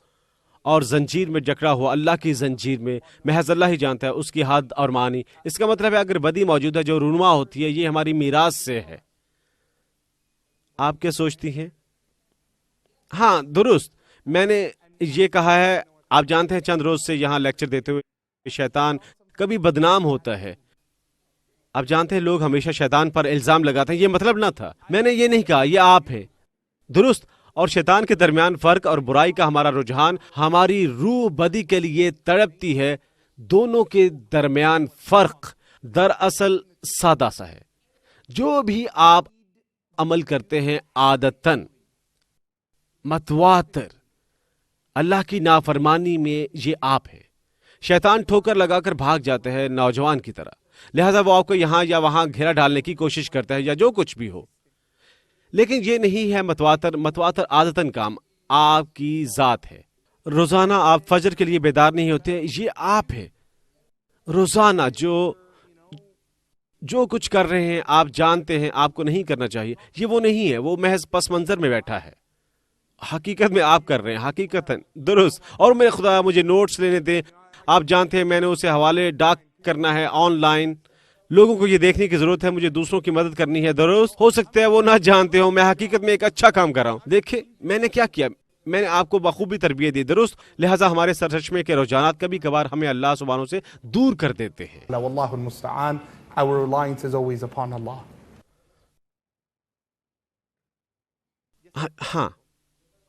C: اور زنجیر میں جکڑا ہوا، اللہ کی زنجیر میں. محض اللہ ہی جانتا ہے اس کی حد اور معنی. اس کا مطلب ہے اگر بدی موجود ہے جو رونما ہوتی ہے، یہ ہماری میراث سے ہے. آپ کیا سوچتی ہیں؟ ہاں درست، میں نے یہ کہا ہے. آپ جانتے ہیں چند روز سے یہاں لیکچر دیتے ہوئے شیطان کبھی بدنام ہوتا ہے. آپ جانتے ہیں لوگ ہمیشہ شیطان پر الزام لگاتے ہیں، یہ مطلب نہ تھا، میں نے یہ نہیں کہا، یہ آپ ہے. درست. اور شیطان کے درمیان فرق اور برائی کا ہمارا رجحان، ہماری روح بدی کے لیے تڑپتی ہے. دونوں کے درمیان فرق دراصل سادہ سا ہے. جو بھی آپ عمل کرتے ہیں عادتاً متواتر اللہ کی نافرمانی میں، یہ آپ ہے. شیطان ٹھوکر لگا کر بھاگ جاتے ہیں نوجوان کی طرح، لہذا وہ آپ کو یہاں یا وہاں گھیرا ڈالنے کی کوشش کرتا ہے یا جو کچھ بھی ہو. لیکن یہ نہیں ہے متواتر عادتاً کام آپ کی ذات ہے. روزانہ آپ فجر کے لیے بیدار نہیں ہوتے، یہ آپ ہے. روزانہ جو کچھ کر رہے ہیں آپ جانتے ہیں آپ کو نہیں کرنا چاہیے، یہ وہ نہیں ہے، وہ محض پس منظر میں بیٹھا ہے. حقیقت میں آپ کر رہے ہیں، حقیقتاً درست. اور میرے خدا مجھے نوٹس لینے دیں. آپ جانتے ہیں میں نے اسے حوالے ڈاک کرنا ہے آن لائن. لوگوں کو یہ دیکھنے کی ضرورت ہے مجھے دوسروں کی مدد کرنی ہے. درست. ہو سکتا ہے وہ نہ جانتے ہوں میں حقیقت میں ایک اچھا کام کر رہا ہوں. دیکھیں میں نے کیا کیا، میں نے آپ کو بخوبی تربیت دی. درست. لہٰذا ہمارے سرچشمے کے رجحانات کبھی کبھار ہمیں اللہ سبحانہ سے دور کر دیتے ہیں.
B: واللہ المستعان. Our reliance is always upon Allah.
C: ہاں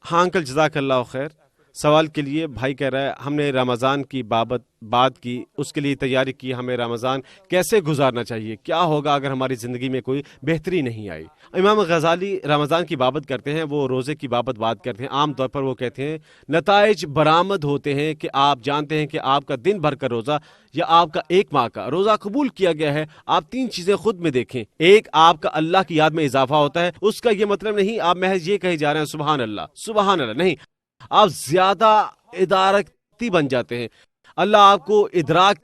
C: انکل جزاک اللہ خیر. سوال کے لیے بھائی کہہ رہا ہے ہم نے رمضان کی بات کی، اس کے لیے تیاری کی، ہمیں رمضان کیسے گزارنا چاہیے، کیا ہوگا اگر ہماری زندگی میں کوئی بہتری نہیں آئی. امام غزالی رمضان کی بابت کرتے ہیں، وہ روزے کی بات کرتے ہیں. عام طور پر وہ کہتے ہیں نتائج برآمد ہوتے ہیں کہ آپ جانتے ہیں کہ آپ کا دن بھر کا روزہ یا آپ کا ایک ماہ کا روزہ قبول کیا گیا ہے. آپ 3 چیزیں خود میں دیکھیں. ایک، آپ کا اللہ کی یاد میں اضافہ ہوتا ہے. اس کا یہ مطلب نہیں آپ محض یہ کہے جا رہے ہیں سبحان اللہ، نہیں، آپ زیادہ ادراکی بن جاتے ہیں. اللہ آپ کو ادراک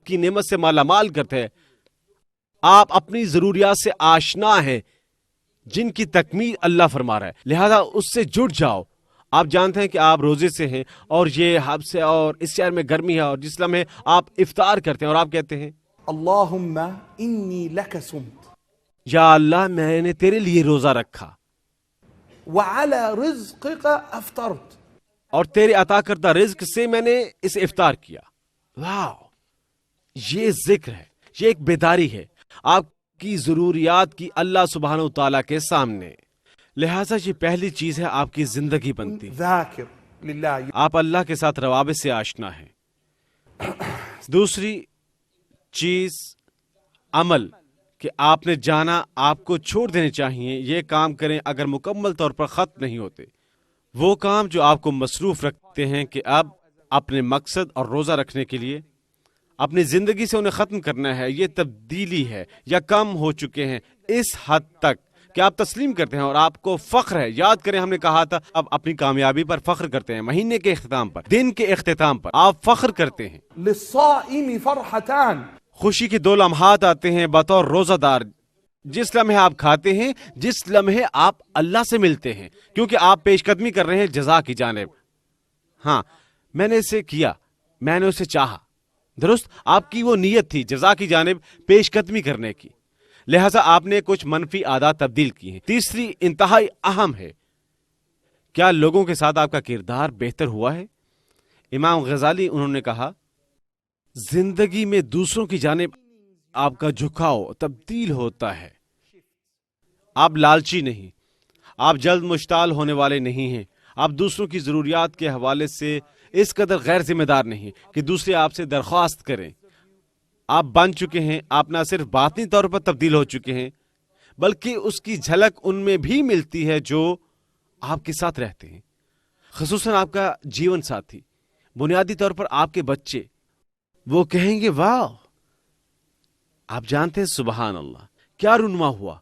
C: کی نعمت سے مالا مال کرتے ہیں. آپ اپنی ضروریات سے آشنا ہیں جن کی تکمیل اللہ فرما رہا ہے، لہذا اس سے جڑ جاؤ. آپ جانتے ہیں کہ آپ روزے سے ہیں اور یہ حب سے اور اس شہر میں گرمی ہے اور جس لمحے آپ افطار کرتے ہیں اور آپ کہتے ہیں
B: اللہم انی لک صمت،
C: یا اللہ میں نے تیرے لیے روزہ رکھا
B: وعلی رزقک افطرت،
C: اور تیرے عطا کردہ رزق سے میں نے اسے افطار کیا. واو، یہ ذکر ہے، یہ ایک بیداری ہے آپ کی ضروریات کی اللہ سبحانہ و تعالیٰ کے سامنے. لہٰذا یہ پہلی چیز ہے آپ کی زندگی بنتی.
B: ذاکر للہ،
C: آپ اللہ کے ساتھ روابط سے آشنا ہیں. دوسری چیز عمل، کہ آپ نے جانا آپ کو چھوڑ دینے چاہیے. یہ کام کریں اگر مکمل طور پر ختم نہیں ہوتے. وہ کام جو آپ کو مصروف رکھتے ہیں کہ اب اپنے مقصد اور روزہ رکھنے کے لیے اپنی زندگی سے انہیں ختم کرنا ہے، یہ تبدیلی ہے یا کم ہو چکے ہیں اس حد تک کہ آپ تسلیم کرتے ہیں اور آپ کو فخر ہے. یاد کریں ہم نے کہا تھا اب اپنی کامیابی پر فخر کرتے ہیں, مہینے کے اختتام پر, دن کے اختتام پر آپ فخر کرتے ہیں.
B: للصائم فرحتان.
C: خوشی کے 2 لمحات آتے ہیں بطور روزہ دار. جس لمحے آپ کھاتے ہیں, جس لمحے آپ اللہ سے ملتے ہیں, کیونکہ آپ پیش قدمی کر رہے ہیں جزا کی جانب. ہاں میں نے اسے کیا, میں نے اسے چاہا, درست آپ کی وہ نیت تھی جزا کی جانب پیش قدمی کرنے کی, لہذا آپ نے کچھ منفی عادات تبدیل کی ہیں. تیسری انتہائی اہم ہے, کیا لوگوں کے ساتھ آپ کا کردار بہتر ہوا ہے؟ امام غزالی انہوں نے کہا زندگی میں دوسروں کی جانب آپ کا جھکاؤ تبدیل ہوتا ہے. آپ لالچی نہیں, آپ جلد مشتعل ہونے والے نہیں ہیں, آپ دوسروں کی ضروریات کے حوالے سے اس قدر غیر ذمہ دار نہیں کہ دوسرے آپ سے درخواست کریں. آپ بن چکے ہیں, آپ نہ صرف باطنی طور پر تبدیل ہو چکے ہیں بلکہ اس کی جھلک ان میں بھی ملتی ہے جو آپ کے ساتھ رہتے ہیں, خصوصاً آپ کا جیون ساتھی. بنیادی طور پر آپ کے بچے, وہ کہیں گے واہ, آپ جانتے ہیں سبحان اللہ کیا رونما ہوا,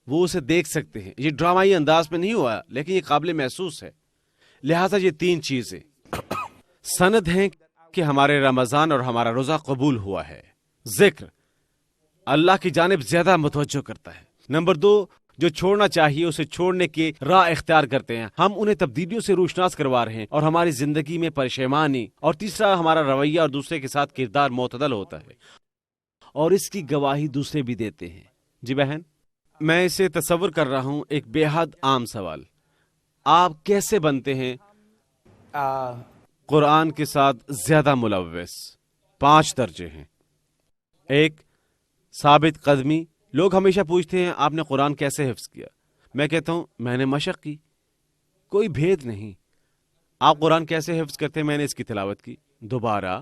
C: وہ اسے دیکھ سکتے ہیں. یہ ڈرامائی انداز میں نہیں ہوا لیکن یہ قابل محسوس ہے. لہذا یہ 3 چیزیں سند ہیں کہ ہمارے رمضان اور ہمارا روزہ قبول ہوا ہے. ذکر اللہ کی جانب زیادہ متوجہ کرتا ہے. نمبر 2, جو چھوڑنا چاہیے اسے چھوڑنے کی راہ اختیار کرتے ہیں, ہم انہیں تبدیلیوں سے روشناس کروا رہے ہیں اور ہماری زندگی میں پریشانی. اور تیسرا, ہمارا رویہ اور دوسرے کے ساتھ کردار معتدل ہوتا ہے اور اس کی گواہی دوسرے بھی دیتے ہیں. جی بہن, میں اسے تصور کر رہا ہوں ایک بے حد عام سوال, آپ کیسے بنتے ہیں قرآن کے ساتھ زیادہ ملوث؟ 5 درجے ہیں. 1, ثابت قدمی. لوگ ہمیشہ پوچھتے ہیں آپ نے قرآن کیسے حفظ کیا؟ میں کہتا ہوں میں نے مشق کی, کوئی بھید نہیں. آپ قرآن کیسے حفظ کرتے ہیں؟ میں نے اس کی تلاوت کی, دوبارہ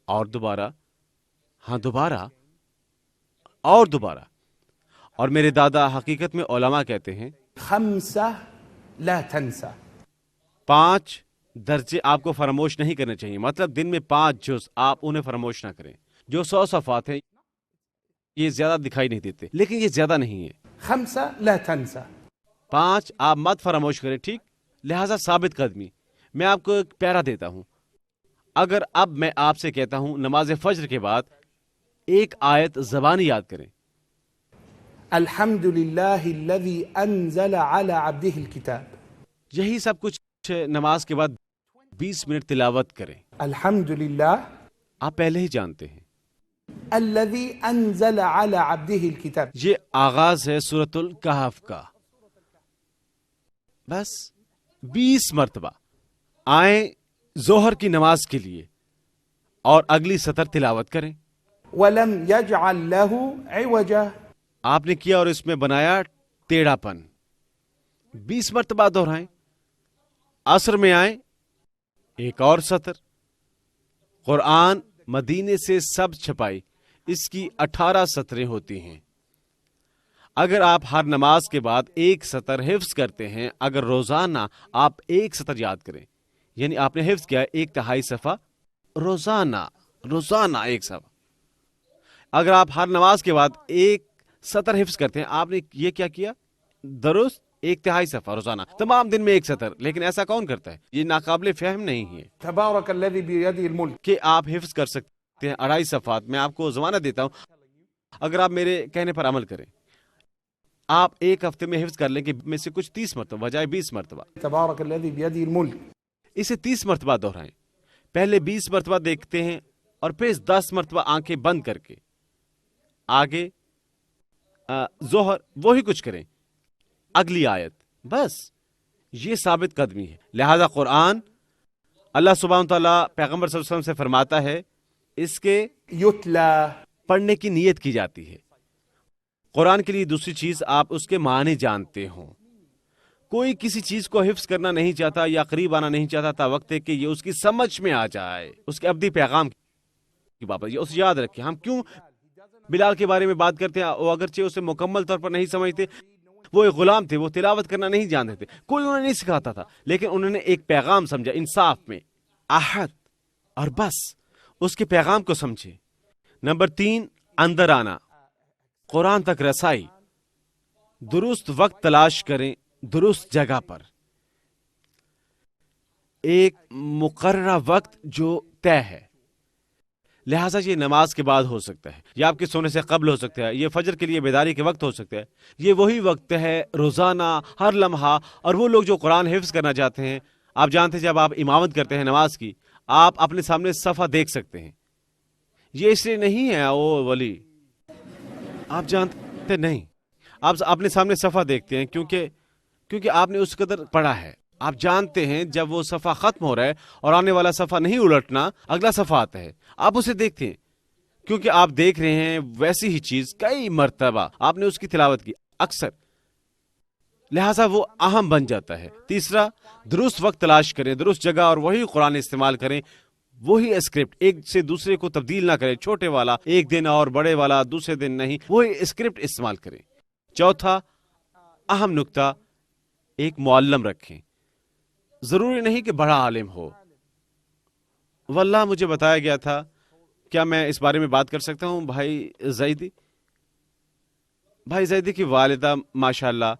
C: اور دوبارہ, ہاں دوبارہ اور دوبارہ. اور میرے دادا حقیقت میں علماء کہتے ہیں
B: 5 لا تنسى.
C: 5 درجے آپ کو فراموش نہیں کرنے چاہیے, مطلب دن میں 5 جز آپ انہیں فراموش نہ کریں. جو 100 صفحات ہیں یہ زیادہ دکھائی نہیں دیتے لیکن یہ زیادہ نہیں ہے.
B: 5 لا تنسى.
C: 5 آپ مت فراموش کریں, ٹھیک. لہذا ثابت قدمی. میں آپ کو ایک پیرا دیتا ہوں. اگر اب میں آپ سے کہتا ہوں نماز فجر کے بعد ایک آیت زبانی یاد کریں.
B: الحمد للہ الذی انزل علی عبدہ الکتاب.
C: یہی سب کچھ نماز کے بعد 20 منٹ تلاوت کریں.
B: الحمد للہ,
C: آپ پہلے ہی جانتے ہیں
B: الذی انزل علی عبدہ الکتاب.
C: یہ آغاز ہے سورۃ الکہف کا. بس 20 مرتبہ آئیں ظہر کی نماز کے لیے اور اگلی سطر تلاوت کریں.
B: ولم یجعل لہ عوجا.
C: آپ نے کیا اور اس میں بنایا ٹیڑھا پن. 20 مرتبہ دہرائیں. عصر میں آئیں, ایک اور سطر. قرآن مدینے سے سب چھپائی, اس کی 18 سطریں ہوتی ہیں. اگر آپ ہر نماز کے بعد ایک سطر حفظ کرتے ہیں, اگر روزانہ آپ ایک سطر یاد کریں, یعنی آپ نے حفظ کیا 1/3 صفحہ روزانہ 1 صفحہ. اگر آپ ہر نماز کے بعد ایک سطر حفظ کرتے ہیں, آپ نے یہ کیا درست 1/3 صفحہ روزانہ, تمام دن میں 1 سطر. لیکن ایسا کون کرتا ہے؟ یہ ناقابل فہم نہیں ہے
B: تبارک الذی بیدہ الملک
C: کہ آپ حفظ کر سکتے ہیں 2.5 صفحات. میں آپ کو ضمانت دیتا ہوں, اگر آپ میرے کہنے پر عمل کریں, آپ ایک ہفتے میں حفظ کر لیں کہ میں سے کچھ 30 مرتبہ بجائے 20 مرتبہ.
B: تبارک الذی بیدہ الملک.
C: اسے 30 مرتبہ دہرائیں. پہلے 20 مرتبہ دیکھتے ہیں اور پھر 10 مرتبہ آنکھیں بند کر کے آگے ظہر وہی کچھ کریں. اگلی آیت, بس یہ ثابت قدمی ہے. لہذا قرآن اللہ سبحانہ تعالیٰ پیغمبر صلی اللہ علیہ وسلم سے فرماتا ہے اس کے
B: یتلا,
C: پڑھنے کی نیت کی جاتی ہے. قرآن کے لیے دوسری چیز, آپ اس کے معنی جانتے ہوں. کوئی کسی چیز کو حفظ کرنا نہیں چاہتا یا قریب آنا نہیں چاہتا تا وقت ہے کہ یہ اس کی سمجھ میں آ جائے, اس کے ابدی پیغام کی بابت. یہ اسے یاد رکھیں. ہم کیوں بلال کے بارے میں بات کرتے ہیں, وہ اگرچہ اسے مکمل طور پر نہیں سمجھتے, وہ ایک غلام تھے, وہ تلاوت کرنا نہیں جانتے تھے, کوئی انہیں نہیں سکھاتا تھا, لیکن انہوں نے ایک پیغام سمجھا انصاف میں, احد, اور بس اس کے پیغام کو سمجھے. نمبر 3, اندر آنا, قرآن تک رسائی. درست وقت تلاش کریں درست جگہ پر، ایک مقررہ وقت جو طے ہے. لہٰذا یہ نماز کے بعد ہو سکتا ہے، یا آپ کے سونے سے قبل ہو سکتا ہے، یہ فجر کے لیے بیداری کے وقت ہو سکتا ہے. یہ وہی وقت ہے روزانہ ہر لمحہ. اور وہ لوگ جو قرآن حفظ کرنا چاہتے ہیں، آپ جانتے ہیں جب آپ امامت کرتے ہیں نماز کی، آپ اپنے سامنے صفحہ دیکھ سکتے ہیں. یہ اس لیے نہیں ہے او ولی، آپ جانتے نہیں، آپ اپنے سامنے صفحہ دیکھتے ہیں کیونکہ آپ نے اس قدر پڑھا ہے. آپ جانتے ہیں جب وہ صفحہ ختم ہو رہا ہے اور آنے والا صفحہ نہیں الٹنا، اگلا صفحہ آتا ہے، آپ اسے دیکھتے ہیں کیونکہ آپ دیکھ رہے ہیں ویسی ہی چیز کئی مرتبہ آپ نے اس کی تلاوت کی اکثر، لہٰذا وہ اہم بن جاتا ہے. تیسرا، درست وقت تلاش کریں، درست جگہ، اور وہی قرآن استعمال کریں، وہی اسکرپٹ، ایک سے دوسرے کو تبدیل نہ کریں. چھوٹے والا ایک دن اور بڑے والا دوسرے دن نہیں، وہی اسکرپٹ استعمال کریں. چوتھا اہم نکتہ، ایک معلم رکھیں. ضروری نہیں کہ بڑا عالم ہو. واللہ مجھے بتایا گیا تھا، کیا میں اس بارے میں بات کر سکتا ہوں؟ بھائی زیدی کی والدہ ماشاءاللہ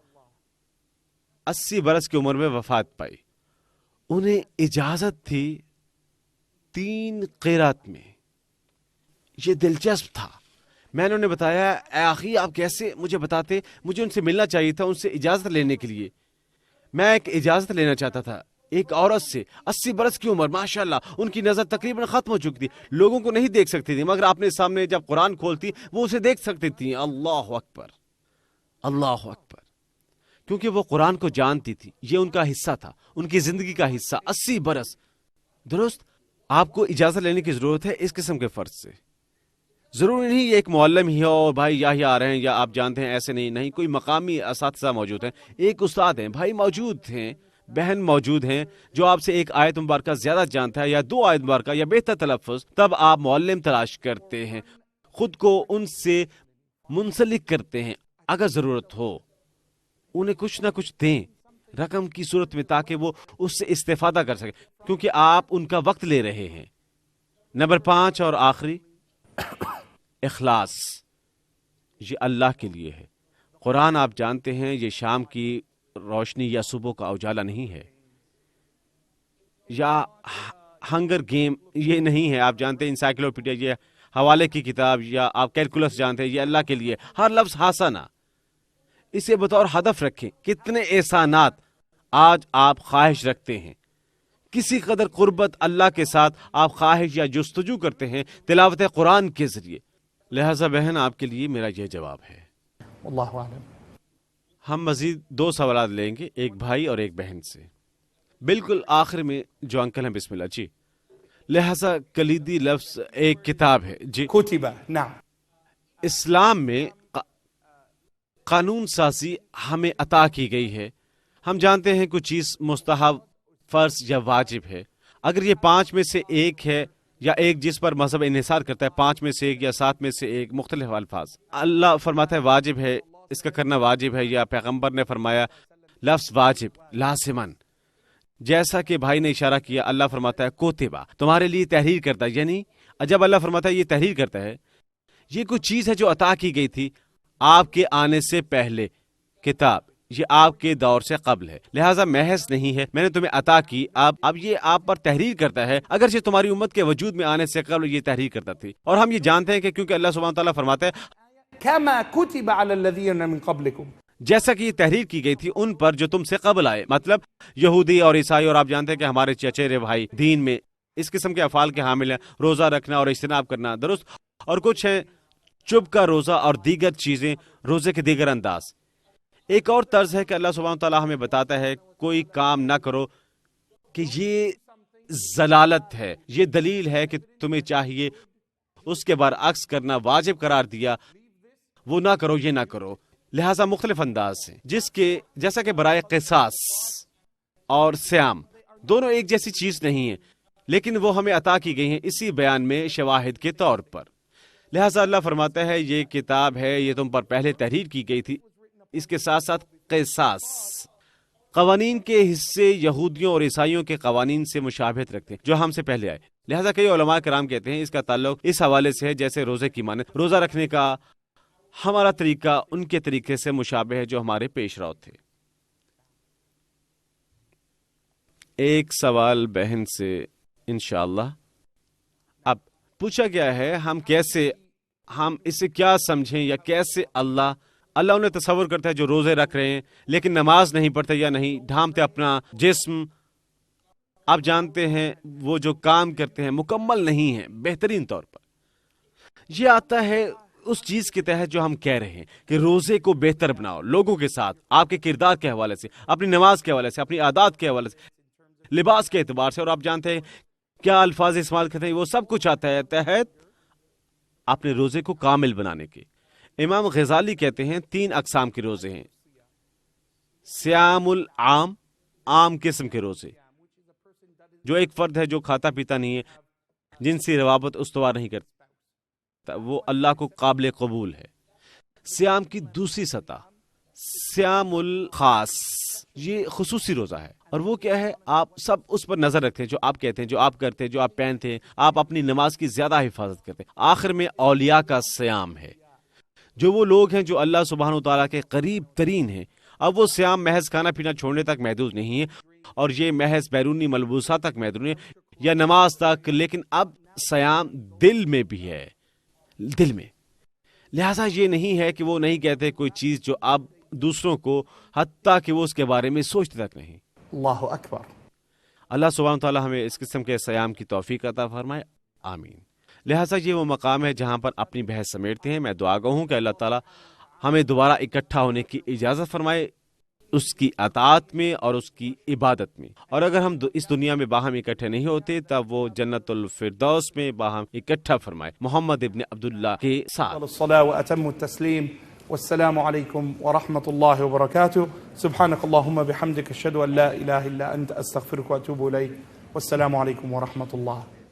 C: 80 برس کی عمر میں وفات پائی. انہیں اجازت تھی 3 قرات میں. یہ دلچسپ تھا. میں نے انہیں بتایا، اے آخی آپ کیسے مجھے بتاتے، مجھے ان سے ملنا چاہیے تھا، ان سے اجازت لینے کے لیے. میں ایک اجازت لینا چاہتا تھا ایک عورت سے، 80 برس کی عمر، ماشاءاللہ ان کی نظر تقریباً ختم ہو چکی تھی، لوگوں کو نہیں دیکھ سکتی تھی، مگر اپنے سامنے جب قرآن کھولتی وہ اسے دیکھ سکتی تھی. اللہ اکبر، اللہ اکبر. کیونکہ وہ قرآن کو جانتی تھی، یہ ان کا حصہ تھا، ان کی زندگی کا حصہ. 80 برس. درست، آپ کو اجازت لینے کی ضرورت ہے اس قسم کے فرض سے. ضروری نہیں یہ ایک معلم ہی ہو، بھائی یا آ رہے ہیں یا آپ جانتے ہیں، ایسے نہیں. کوئی مقامی اساتذہ موجود ہیں، ایک استاد ہیں، بھائی موجود ہیں، بہن موجود ہیں جو آپ سے ایک آیت مبارکہ زیادہ جانتا ہے یا 2 آیت مبارکہ یا بہتر تلفظ، تب آپ معلم تلاش کرتے ہیں، خود کو ان سے منسلک کرتے ہیں. اگر ضرورت ہو انہیں کچھ نہ کچھ دیں رقم کی صورت میں، تاکہ وہ اس سے استفادہ کر سکے، کیونکہ آپ ان کا وقت لے رہے ہیں. نمبر 5 اور آخری، اخلاص. یہ اللہ کے لیے ہے. قرآن آپ جانتے ہیں یہ شام کی روشنی یا صبح کا اجالا نہیں ہے، یا ہنگر گیم یہ نہیں ہے. آپ جانتے ہیں انسائکلوپیڈیا یہ حوالے کی کتاب، یا آپ کیلکولس جانتے ہیں، یہ اللہ کے لیے. ہر لفظ حسنہ، اسے بطور ہدف رکھیں. کتنے احسانات آج آپ خواہش رکھتے ہیں، کسی قدر قربت اللہ کے ساتھ آپ خواہش یا جستجو کرتے ہیں تلاوت قرآن کے ذریعے. لہذا بہن آپ کے لیے میرا یہ جواب ہے.
B: واللہ اعلم.
C: ہم مزید 2 سوالات لیں گے، ایک بھائی اور ایک بہن سے. بالکل آخر میں جو انکل ہیں، بسم اللہ جی. لہذا کلیدی لفظ ایک کتاب ہے جی.
B: کتبہ، نعم.
C: اسلام میں قانون سازی ہمیں عطا کی گئی ہے. ہم جانتے ہیں کچھ چیز مستحب، فرض یا واجب ہے. اگر یہ 5 میں سے ایک ہے، یا ایک جس پر مذہب انحصار کرتا ہے 5 میں سے ایک یا 7 میں سے ایک، مختلف الفاظ. اللہ فرماتا ہے واجب ہے، اس کا کرنا واجب ہے، یا پیغمبر نے فرمایا لفظ واجب لازمن. جیسا کہ بھائی نے اشارہ کیا، اللہ فرماتا ہے کوتبہ، تمہارے لیے تحریر کرتا ہے. یعنی جب اللہ فرماتا ہے یہ تحریر کرتا ہے، یہ کچھ چیز ہے جو عطا کی گئی تھی آپ کے آنے سے پہلے. کتاب یہ آپ کے دور سے قبل ہے، لہٰذا محض نہیں ہے، میں نے تمہیں عطا کی. اب یہ آپ پر تحریر کرتا ہے، اگرچہ تمہاری امت کے وجود میں آنے سے قبل یہ تحریر کرتا تھی. اور ہم یہ جانتے ہیں کہ کیونکہ اللہ سبحانہ تعالیٰ فرماتا ہے
B: كما كتب على الذين من قبلكم،
C: جیسا کہ یہ تحریر کی گئی تھی ان پر جو تم سے قبل آئے، مطلب یہودی اور عیسائی. اور آپ جانتے ہیں کہ ہمارے چچیرے بھائی دین میں اس قسم کے افعال کے حامل ہیں، روزہ رکھنا اور اجتناب کرنا، درست. اور کچھ ہیں چپ کا روزہ اور دیگر چیزیں، روزے کے دیگر انداز. ایک اور طرز ہے کہ اللہ سبحانہ تعالیٰ ہمیں بتاتا ہے کوئی کام نہ کرو کہ یہ ضلالت ہے، یہ دلیل ہے کہ تمہیں چاہیے اس کے برعکس کرنا. واجب قرار دیا، وہ نہ کرو، یہ نہ کرو. لہٰذا مختلف انداز ہیں جیسا کہ برائے قصاص اور سیام دونوں ایک جیسی چیز نہیں ہیں، لیکن وہ ہمیں عطا کی گئی ہیں اسی بیان میں شواہد کے طور پر. لہٰذا اللہ فرماتا ہے یہ کتاب ہے، یہ تم پر پہلے تحریر کی گئی تھی. اس کے ساتھ ساتھ قصاص، قوانین کے حصے یہودیوں اور عیسائیوں کے قوانین سے مشابہت رکھتے ہیں جو ہم سے پہلے آئے. لہٰذا کئی علماء کرام کہتے ہیں اس کا تعلق اس حوالے سے ہے جیسے روزے کی مانند روزہ رکھنے کا ہمارا طریقہ ان کے طریقے سے مشابہ ہے جو ہمارے پیش رو تھے. ایک سوال بہن سے انشاءاللہ. اب پوچھا گیا ہے ہم اسے کیا سمجھیں یا کیسے اللہ انہیں تصور کرتا ہے جو روزے رکھ رہے ہیں لیکن نماز نہیں پڑھتے یا نہیں ڈھانپتے اپنا جسم. آپ جانتے ہیں وہ جو کام کرتے ہیں مکمل نہیں ہے بہترین طور پر. یہ آتا ہے اس چیز کے تحت جو ہم کہہ رہے ہیں کہ روزے کو بہتر بناؤ لوگوں کے ساتھ، آپ کے کردار کے حوالے سے، اپنی نماز کے حوالے سے، اپنی عادات کے حوالے سے، لباس کے اعتبار سے. اور آپ جانتے ہیں کیا الفاظ استعمال کرتے ہیں، وہ سب کچھ آتا ہے تحت اپنے روزے کو کامل بنانے کے. امام غزالی کہتے ہیں 3 اقسام کے روزے ہیں. سیام العام، عام قسم کے روزے، جو ایک فرد ہے جو کھاتا پیتا نہیں ہے، جنسی روابط استوار نہیں کرتا، وہ اللہ کو قابل قبول ہے. سیام کی دوسری سطح سیام الخاص، یہ خصوصی روزہ ہے. اور وہ کیا ہے؟ آپ سب اس پر نظر رکھتے ہیں جو آپ کہتے ہیں، جو آپ کرتے ہیں، جو آپ پہنتے ہیں. آپ اپنی نماز کی زیادہ حفاظت کرتے ہیں. آخر میں اولیاء کا سیام ہے، جو وہ لوگ ہیں جو اللہ سبحانہ وتعالیٰ کے قریب ترین ہیں. اب وہ سیام محض کھانا پینا چھوڑنے تک محدود نہیں ہے، اور یہ محض بیرونی ملبوسات تک محدود نہیں ہے یا نماز تک، لیکن اب سیام دل میں بھی ہے، دل میں. لہٰذا یہ نہیں ہے کہ وہ نہیں کہتے کوئی چیز جو اب دوسروں کو، حتیٰ کہ وہ اس کے بارے میں سوچتے تک نہیں.
B: اللہ اکبر.
C: اللہ سبحانہ تعالیٰ ہمیں اس قسم کے سیام کی توفیق عطا فرمائے، آمین. لہٰذا یہ وہ مقام ہے جہاں پر اپنی بحث سمیٹتے ہیں. میں دعا گو ہوں کہ اللہ تعالیٰ ہمیں دوبارہ اکٹھا ہونے کی اجازت فرمائے اس کی اطاعت میں اور اس کی عبادت میں. اور اگر ہم اس دنیا میں باہم اکٹھے نہیں ہوتے تب وہ جنت الفردوس میں باہم اکٹھا فرمائے محمد ابن عبداللہ کے ساتھ.
B: الصلاة وأتم التسليم والسلام عليكم ورحمة الله وبركاته. سبحانك اللهم بحمدك أشهد أن لا إله إلا أنت أستغفرك وأتوب إليك. والسلام عليكم ورحمة الله.